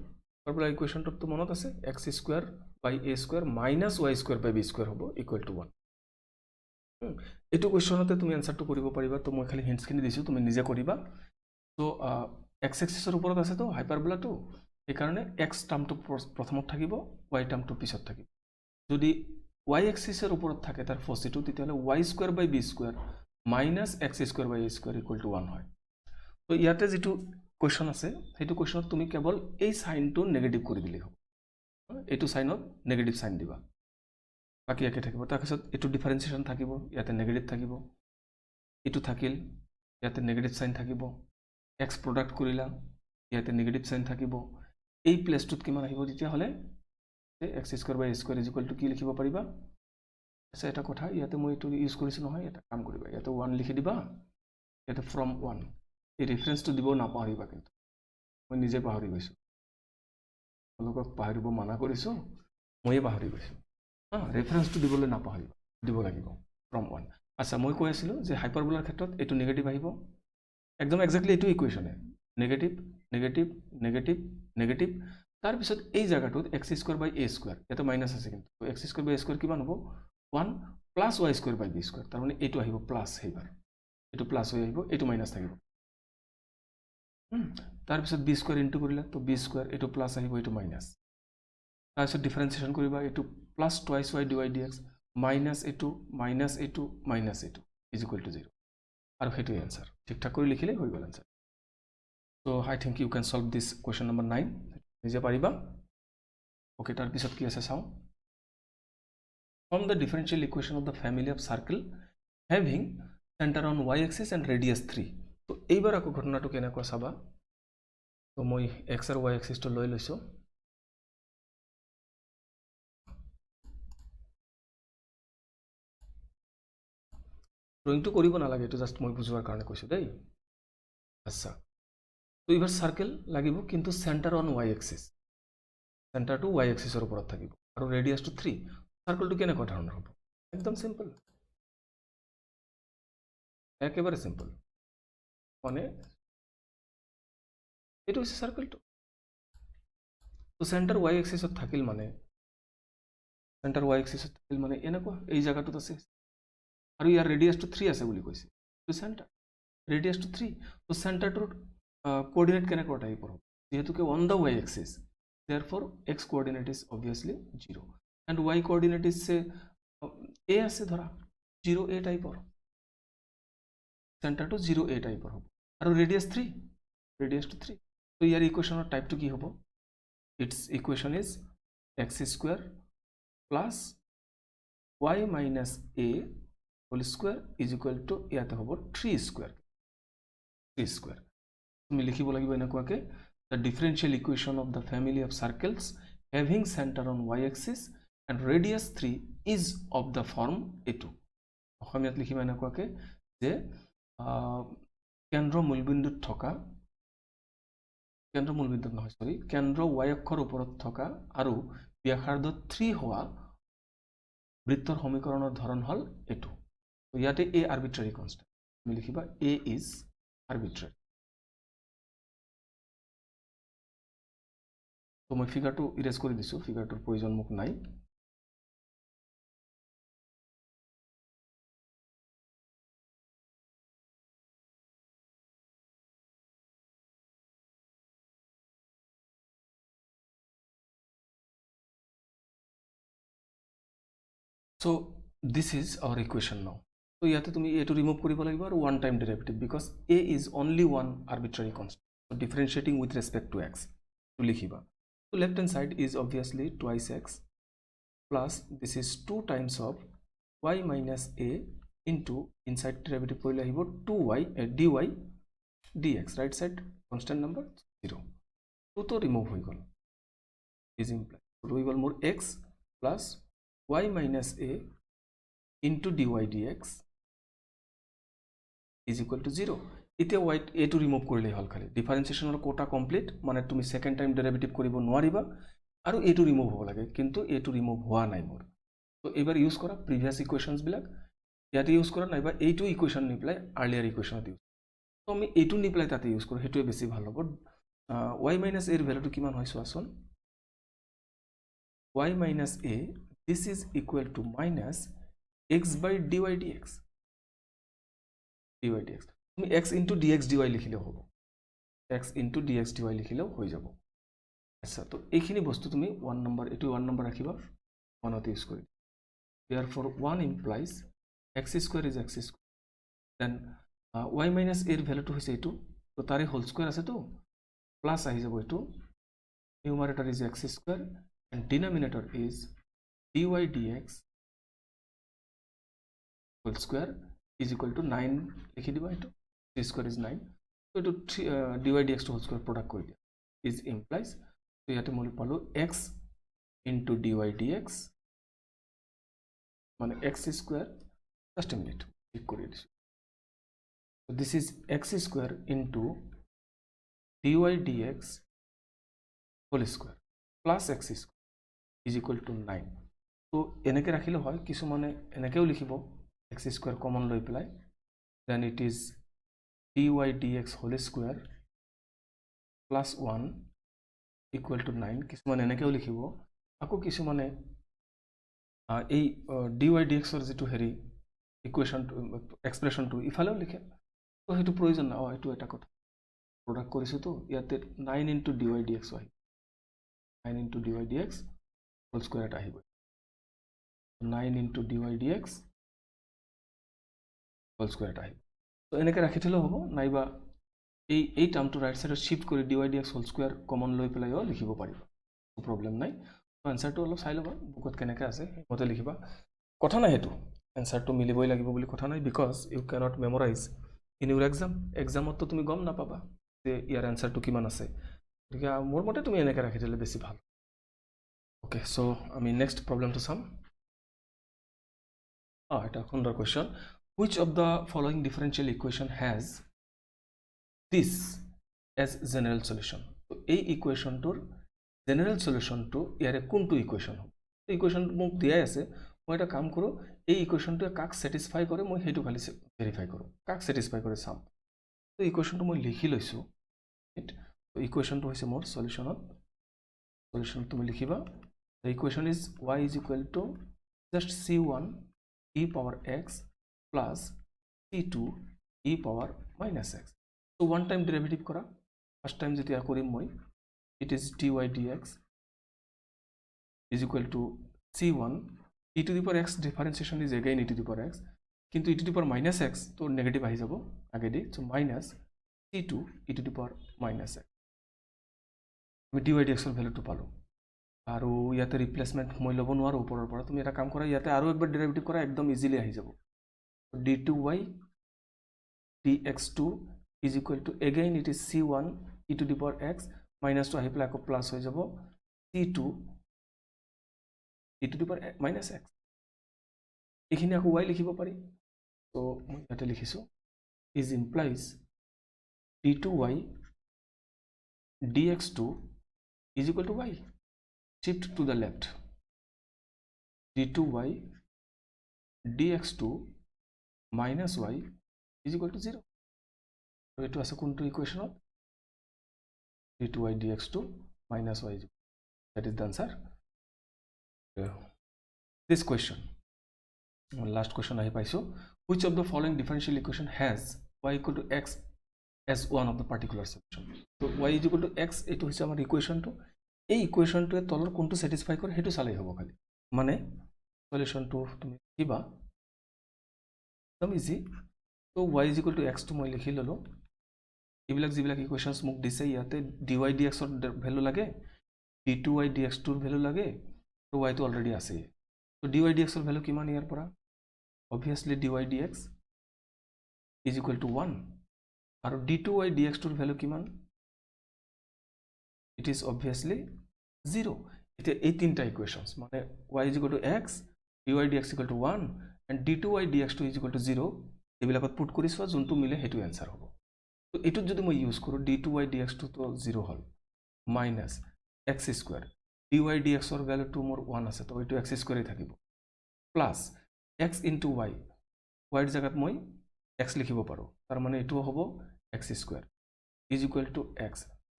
তো মনত আছে x square by a square minus y square by b square হ'ব equal to 1 এটো কোৱেশ্যনতে তুমি আনসাৰটো কৰিব পাৰিবা তো মই খালি হিন্টছ খিনি দিছো তুমি নিজে কৰিবা তো x axis এৰ ওপৰত আছে তো হাইপাৰবোলাটো এই কাৰণে x টাৰ্মটো প্ৰথমত থাকিব y টাৰ্মটো পিছত থাকিব যদি y axis এৰ উপৰত থাকে তার ফসিটো তেতিয়ালে y square by b square minus x square by a square equal to 1 হয় তো ইয়াতে যেটো কোৱেশ্যন আছে সেইটো কোৱেশ্যনত তুমি কেৱল এই সাইনটো নেগেটিভ কৰি দিলে হ'ব এটো সাইনত নেগেটিভ সাইন দিবা বাকি একে থাকিব তাৰ পিছত এটো ডিফারেন্সিয়েশন থাকিব ইয়াতে নেগেটিভ থাকিব এটো থাকিল ইয়াতে নেগেটিভ সাইন থাকিব x প্রোডাক্ট কৰিলা ইয়াতে নেগেটিভ সাইন থাকিব এই প্লেসটোত কিমান আহিব তেতিয়া হলে x square by a square is equal to কি লিখিব পাৰিবা আচ্ছা এটা কথা ইয়াতে মই এটো ইউজ কৰিছো নহয় এটা কাম কৰিবা ইয়াতে 1 লিখি দিবা ইয়াতে ফ্ৰম 1 এই ৰেফাৰেন্সটো দিব না পাহৰিবা কিন্তু মই নিজে পাহৰি গৈছো লোকক পাহৰিব মানা কৰিছো মইয়ে পাহৰি গৈছো ৰেফাৰেন্সটো দিবলৈ না পাহৰিবা দিব লাগিব ফ্ৰম 1 আচ্ছা মই কৈ আছিলো যে হাইপাৰবোলাৰ ক্ষেত্ৰত এটো নেগেটিভ আহিব একদম এক্স্যাক্টলি এটো ইকুৱেশ্যনে নেগেটিভ নেগেটিভ নেগেটিভ নেগেটিভ তার পিছত এই জায়গাটোত x square by a square এটা মাইনাস আছে কিন্তু তো x square by a square কিমান হ'ব 1 plus y square by b square তার মানে এটো আহিব প্লাস হেইবাৰ এটো প্লাস হৈ আহিব এটো মাইনাস থাকিব তাৰ পিছত b স্কয়াৰ ইনটু কৰিলা তো b স্কয়াৰ এটো প্লাস আহিব এটো মাইনাস তাৰ পিছত ডিফাৰেন্সিয়েশন কৰিবা এটো plus twice y dy dx minus এটো ইজ ইকুয়াল টু 0 আৰু হেটো आंसर ঠিকঠাক কৰি লিখিলে হৈ গল answer so I think you can solve this question number 9 নিজে পাৰিবা ওকে তাৰ পিছত কি আছে চাও form the differential equation of the family of circle having center on y axis and radius 3 তো এইবাৰ আকৌ ঘটনাটো কেনেকৈ চাবা তো মই x আৰু y axis টো লৈ লৈছো ড্ৰয়িংটো কৰিব নালাগে এটো জাস্ট মই বুজোৱাৰ কাৰণে কৈছো দেই আচ্ছা তো এবাৰ সাৰ্কেল লাগিব কিন্তু centre on y axis centre to y axis এৰ উপৰত থাকিব আৰু ৰেডিয়াস টু 3 সাৰ্কেলটো কেনেকৈ ধৰণৰ হ'ব একদম সিম্পল একেবাৰে সিম্পল মানে এটো হচ্ছে সার্কেলটো তো সেন্টার y axis ত থাকিল মানে সেন্টার y axis ত থাকিল মানে এনেকুৱা এই জায়গাটোত আছে আৰু ইয়াৰ ৰেডিয়াস টু 3 আছে বুলি কৈছে তো সেন্টাৰ ৰেডিয়াস টু 3 তো সেন্টাৰটোৰ কোঅর্ডিনেট কেনেকৈ টাইপ হ'ব যেহেতুকে অন দা y axis therefore x coordinate is obviously 0 and y coordinate is say a আছে ধৰা 0 a টাইপৰ সেন্টাৰটো 0 a টাইপৰ হ'ব আৰু ৰেডিয়াস টু 3 তো ইয়াৰ ইকুৱেশ্যনৰ টাইপটো কি হ'ব it's equation is x square plus y minus a whole square is equal to ইয়াতে হ'ব 3 স্কোয়ার 3 স্কোয়ার তুমি লিখিব লাগিব এনেকুৱাকে the differential equation of the family of circles having center on y axis and radius 3 is of the form a2 অসমীয়াত লিখিব এনেকুৱাকে যে কেন্দ্ৰ মূলবিন্দুত থকা কেন্দ্ৰ মূলবিন্দুত নহয় সৰি কেন্দ্ৰ y অক্ষৰ ওপৰত থকা আৰু ব্যাসাৰ্ধ 3 হোৱা বৃত্তৰ সমীকৰণৰ ধৰণ হল a2 তো ইয়াতে a আৰবিট্ৰাৰি কনস্ট্যান্ট তুমি লিখিবা a is arbitrary তো মই ফিগাৰটো ইৰেজ কৰি দিছো ফিগাৰটোৰ প্ৰয়োজন মোক নাই So this is our equation now. So ইয়াতে তুমি a to remove কৰিব লাগিব আৰু one time derivative because a is only one arbitrary constant. So differentiating with respect to x. তো লিখিবা. So left hand side is obviously twice x plus this is 2 times of y minus a into inside derivative কৰিলে আহিব 2y dy dx. Right side constant number 0. So to remove হৈ গল. Is implied. হৈ গল মোৰ x plus y minus a into dy dx is equal to 0. এতিয়া y a to remove কৰিলে হল খালি ডিফাৰেন্সিয়েশনৰ quota complete মানে তুমি সেকেন্ড টাইম ডেৰিভেটিভ কৰিব নোৱাৰিবা আৰু a to remove হ'ব লাগে কিন্তু a to remove হোৱা নাই মোৰ তো এবাৰ ইউজ কৰা প্ৰিভিয়াস ইকুৱেশনস বিলাক ইয়াতে ইউজ কৰা নাইবা এইটো ইকুৱেশন নিপ্লাই আৰ্লিয়াৰ ইকুৱেশনত ইউজ তো আমি এইটো নিপ্লাই তাতে ইউজ কৰো হেতুৱে বেছি ভাল হ'ব y minus a এৰ ভ্যালুটো কিমান হয় চোৱাচোন y minus a this is equal to minus x by dy dx dy dx তুমি x into dx dy লিখিলেও হ'ব x into dx dy লিখিলেও হৈ যাব আচ্ছা তো এইখিনি বস্তু তুমি 1 নম্বৰ এটো 1 নম্বৰ ৰাখিবা 1 তে ইউজ কৰি therefore 1 implies x square is x square then y minus a এর ভ্যালুটো হৈছে এটো তো তাৰে হোল স্কয়ার আছে তো প্লাস আহি যাব এটো numerator is x square and denominator is dy dx whole square is equal to 9 লিখি দিবা এটো c square is 9 so এটো dy dx to whole square product কৰি দিয়া is implies so ইয়াতে মই পালো x into dy dx মানে x square just a minute ঠিক কৰি দিছো so this is x square into dy dx whole square plus x square is equal to 9 তো এনেকে ৰাখিলে হয় কিছু মানে এনেকেও লিখিব x square common লৈ পেলাই then it is dy dx whole square plus 1 equal to 9 কিছু মানে এনেকেও লিখিব আকৌ কিছু মানে এই dy dx এর যেটো হেৰি ইকুৱেশন এক্সপ্ৰেশন টু ইফালেও লিখে তো হেতু প্ৰয়োজন না এটো এটা কথা প্ৰডাক্ট কৰিছো তো ইয়াতে 9 into dy dx হয় 9 into dy dx whole square এটা আহিব 9 into dy dx whole square এটা আহিব তো এনেকে ৰাখি থলে হ'ব নাইবা এই টাৰ্মটো ৰাইট সাইডত শিফট কৰি dy dx whole square common লৈ পেলাইও লিখিব পাৰিবা কোনো প্ৰবলেম নাই তো আনসারটো অলপ চাই লবা বুকত কেনেকে আছে মতে লিখিবা কথা নাই হেতু আনসারটো মিলিবই লাগিব বুলি কথা নাই because you cannot memorize in your এক্সামত তো তুমি গম নাপাবা যে ইয়াৰ আনসাৰটো কিমান আছে গতিকে মোৰ মতে তুমি এনেকে ৰাখি দিলে বেছি ভাল ওকে সো আমি নেক্সট প্ৰবলেমটো চাম এটা সুন্দৰ question which of the following differential equation has this as general solution তো এই ইকুৱেশনটোৰ জেনাৰেল সলিউশনটো ইয়াৰে কোনটো ইকুৱেশন হ'ব ইকুৱেশন মোক দিয়াই আছে মই এটা কাম কৰো এই ইকুৱেশনটো কাক স্যাটিসফাই কৰে মই হেতু খালি ভেৰিফাই কৰো কাক স্যাটিসফাই কৰে চাম তো ইকুৱেশনটো মই লিখি লৈছো তো ইকুৱেশনটো হৈছে মোৰ সলিউশনত সলিউশন তুমি লিখিবা the equation is y is equal to just c1 e power x plus c2 e power minus x so one time derivative কৰা first time যেতিয়া কৰিম মই it is dy dx is equal to c1 e to the power x differentiation is again e to the power x কিন্তু e to the power minus x তো negative আহি যাব আগেদি so minus c2 e to the power minus x আমি dy dx এর ভ্যালুটো পালো আৰু ইয়াতে ৰিপ্লেসমেন্ট মই লব নোৱাৰো ওপৰৰ পৰা তুমি এটা কাম কৰা ইয়াতে আৰু একবাৰ ডেৰিভেটিভ কৰা একদম ইজিলি আহি যাব d2y dx2 is equal to, again it is c1 e to the power x minus 2 আহি পেলাই আকৌ প্লাস হৈ যাব c2 e to the power minus x এইখিনি আকৌ y লিখিব পাৰি তো মই ইয়াতে লিখিছো is implies d2y dx2 is equal to y. Shift to the left. d2y dx2 minus y is equal to 0. So it was a kuntu equation of d2y dx2 minus y is equal. That is the answer. This question, last question I have. Which of the following differential equation has y equal to x as one of the particular solution? So y is equal to x, it is our equation to. এই ইকুৱেশ্যনটোৱে তলৰ কোনটো satisfy কৰে হেতু চালেই হ'ব খালি মানে সলিউশনটো তুমি কিবা একদম ইজি তো y = x টো মই লিখি ললো এইবিলাক ইকুৱেশ্যনছ মোক দিছে ইয়াতে dy dx ৰ ভ্যালু লাগে d2y dx ৰ ভ্যালু লাগে তো y তো অলৰেডি আছে তো dy dx ৰ ভ্যালু কিমান ইয়াৰ পৰা obviously dy dx = 1 আৰু d2y dx ৰ ভ্যালু কিমান it is obviously 0. It is 18 equations. Mane y is equal to x, dy dx equal to 1, and d2y dx2 is equal to 0. এইবিলাকত put কৰি সোৱা যোনটো মিলে হেতু আনসাৰ হ'ব তো এটুত যদি মই ইউজ কৰো d2y dx2 তো 0 হল minus x² dy dx ৰ ভ্যালুটো মোৰ 1 আছে তো এটো x² এ থাকিব plus x into y y ৰ জায়গাত মই x লিখিব পাৰো তাৰ মানে এটো হ'ব x² is equal to x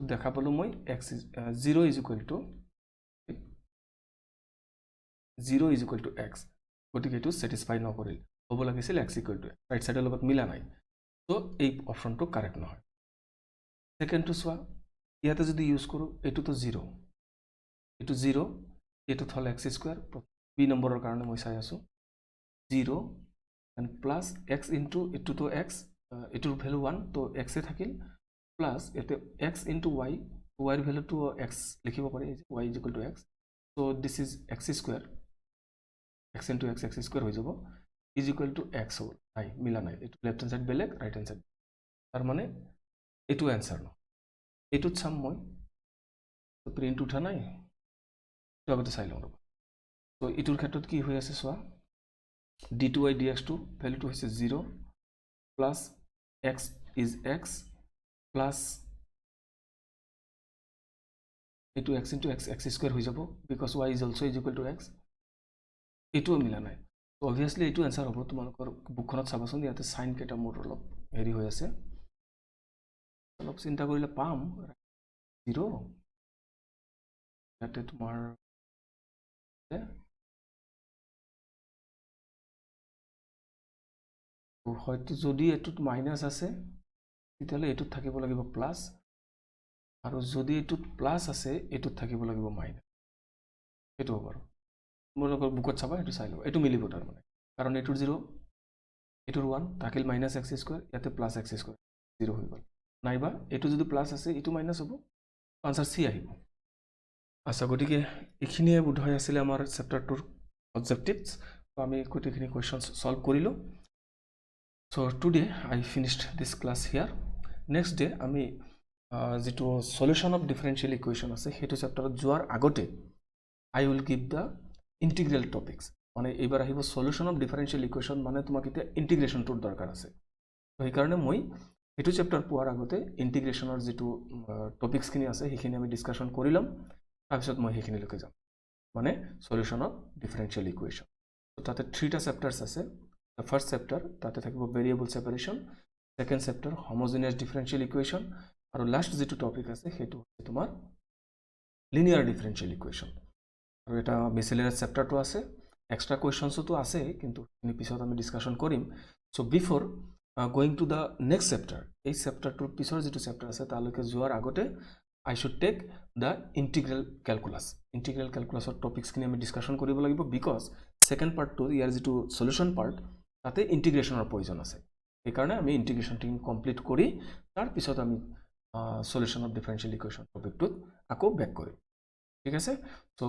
দেখা পালো মই x 0 is equal to x গতিকে এটো স্যাটিসফাই নকৰিল হ'ব লাগিছিল x equal to x right সাইডৰ লগত মিলা নাই তো এই অপশনটো কাৰেক্ট নহয় সেকেন্ড টু সোয়া ইয়াতে যদি ইউজ কৰো এটো তো 0 এটো 0 এটো হল x² বি নম্বৰৰ কাৰণে মই চাই আছো 0 and plus x into এটো তো x এটোৰ ভ্যালু 1 তো x এ থাকিল plus এতে x into y y এর ভ্যালু টু x লিখিব পারি y is equal to x so this is x² x into x x² হৈ যাব is equal to x হল নাই মিলা নাই এটো লেফট হ্যান্ড সাইড বেলেগ রাইট হ্যান্ড সাইড তার মানে এটো आंसर ন এটোত সাম মই তো প্রিন্ট উঠা নাই তো আগতে চাই লওঁ তো এটোৰ ক্ষেত্ৰত কি হৈ আছে সোৱা d2y dx2 ভ্যালুটো হৈছে 0 plus x is x plus into x into x x² হৈ যাব because y is also is equal to x এটো মিলা নাই তো obviously এটো आंसर হ'ব তোমালোকৰ বুকখনত চাবাচোন ইয়াতে সাইন কেটা মোৰ অলপ হেৰি হৈ আছে অলপ চিন্তা কৰিলে পাম 0 ইয়াতে তোমাৰ হয়তো যদি এটোত মাইনাস আছে তেতিয়ালে এটোত থাকিব লাগিব প্লাস আৰু যদি এটোত প্লাস আছে এটোত থাকিব লাগিব মাইনাস এটো হ'ব মোৰকৰ বুকত চাবা এটো চাই লও এটো মিলিব তাৰ মানে কাৰণ এটোৰ 0 এটোৰ 1 থাকিল মাইনাস x² ইয়াতে প্লাস x² 0 হৈ গল নাইবা এটো যদি প্লাস আছে এটো মাইনাস হ'ব आंसर সি আহিব আশা গতিকে এখিনিয়ে বুধহয় আছিল আমাৰ চেপ্টাৰ 2 অবজেক্টিভস তো আমি কতখিনি কোৱেশ্চনস সলভ কৰিলো so today I finished this class here next day আমি যেটো solution of differential equation আছে হেতু চেপ্টাৰত যোৱাৰ আগতে I will give the integral topics মানে এবাৰ আহিব solution of differential equation মানে তোমাক এতিয়া ইন্টিগ্ৰেশন টুৰ দৰকাৰ আছে তো এই কাৰণে মই এটো চেপ্টাৰ পোৱাৰ আগতে ইন্টিগ্ৰেশনৰ যেটো টপিকস খিনি আছে হেখিনি আমি ডিসকাশন কৰিলাম তাৰপিছত মই হেখিনি লকে যাম মানে solution of differential equation তো তাতে 3টা চেপ্টাৰস আছে the first chapter তাতে থাকিব variable separation second chapter homogeneous differential equation আৰু last যেটো টপিক আছে হেতু তোমাৰ linear differential equation আৰু এটা miscellaneous chapter তো আছে extra questions তো আছে কিন্তু এই পিছত আমি ডিসকাশন কৰিম so before going to the next chapter এই chapter টোৰ পিছৰ যেটো chapter আছে তালৈকে যোৱাৰ আগতে I should take the integral calculus ৰ topics খিনি আমি ডিসকাশন কৰিব লাগিব because second part to ইয়াৰ যেটো solution part তাতে ইন্টিগ্ৰেশনৰ প্ৰয়োজন আছে এই কাৰণে আমি ইন্টিগ্ৰেশন টিম কমপ্লিট কৰি তাৰ পিছত আমি solution of differential equation টপিকটোত আকৌ ব্যাক কৰিম ঠিক আছে so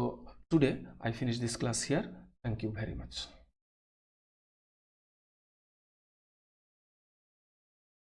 today I finish this class here thank you very much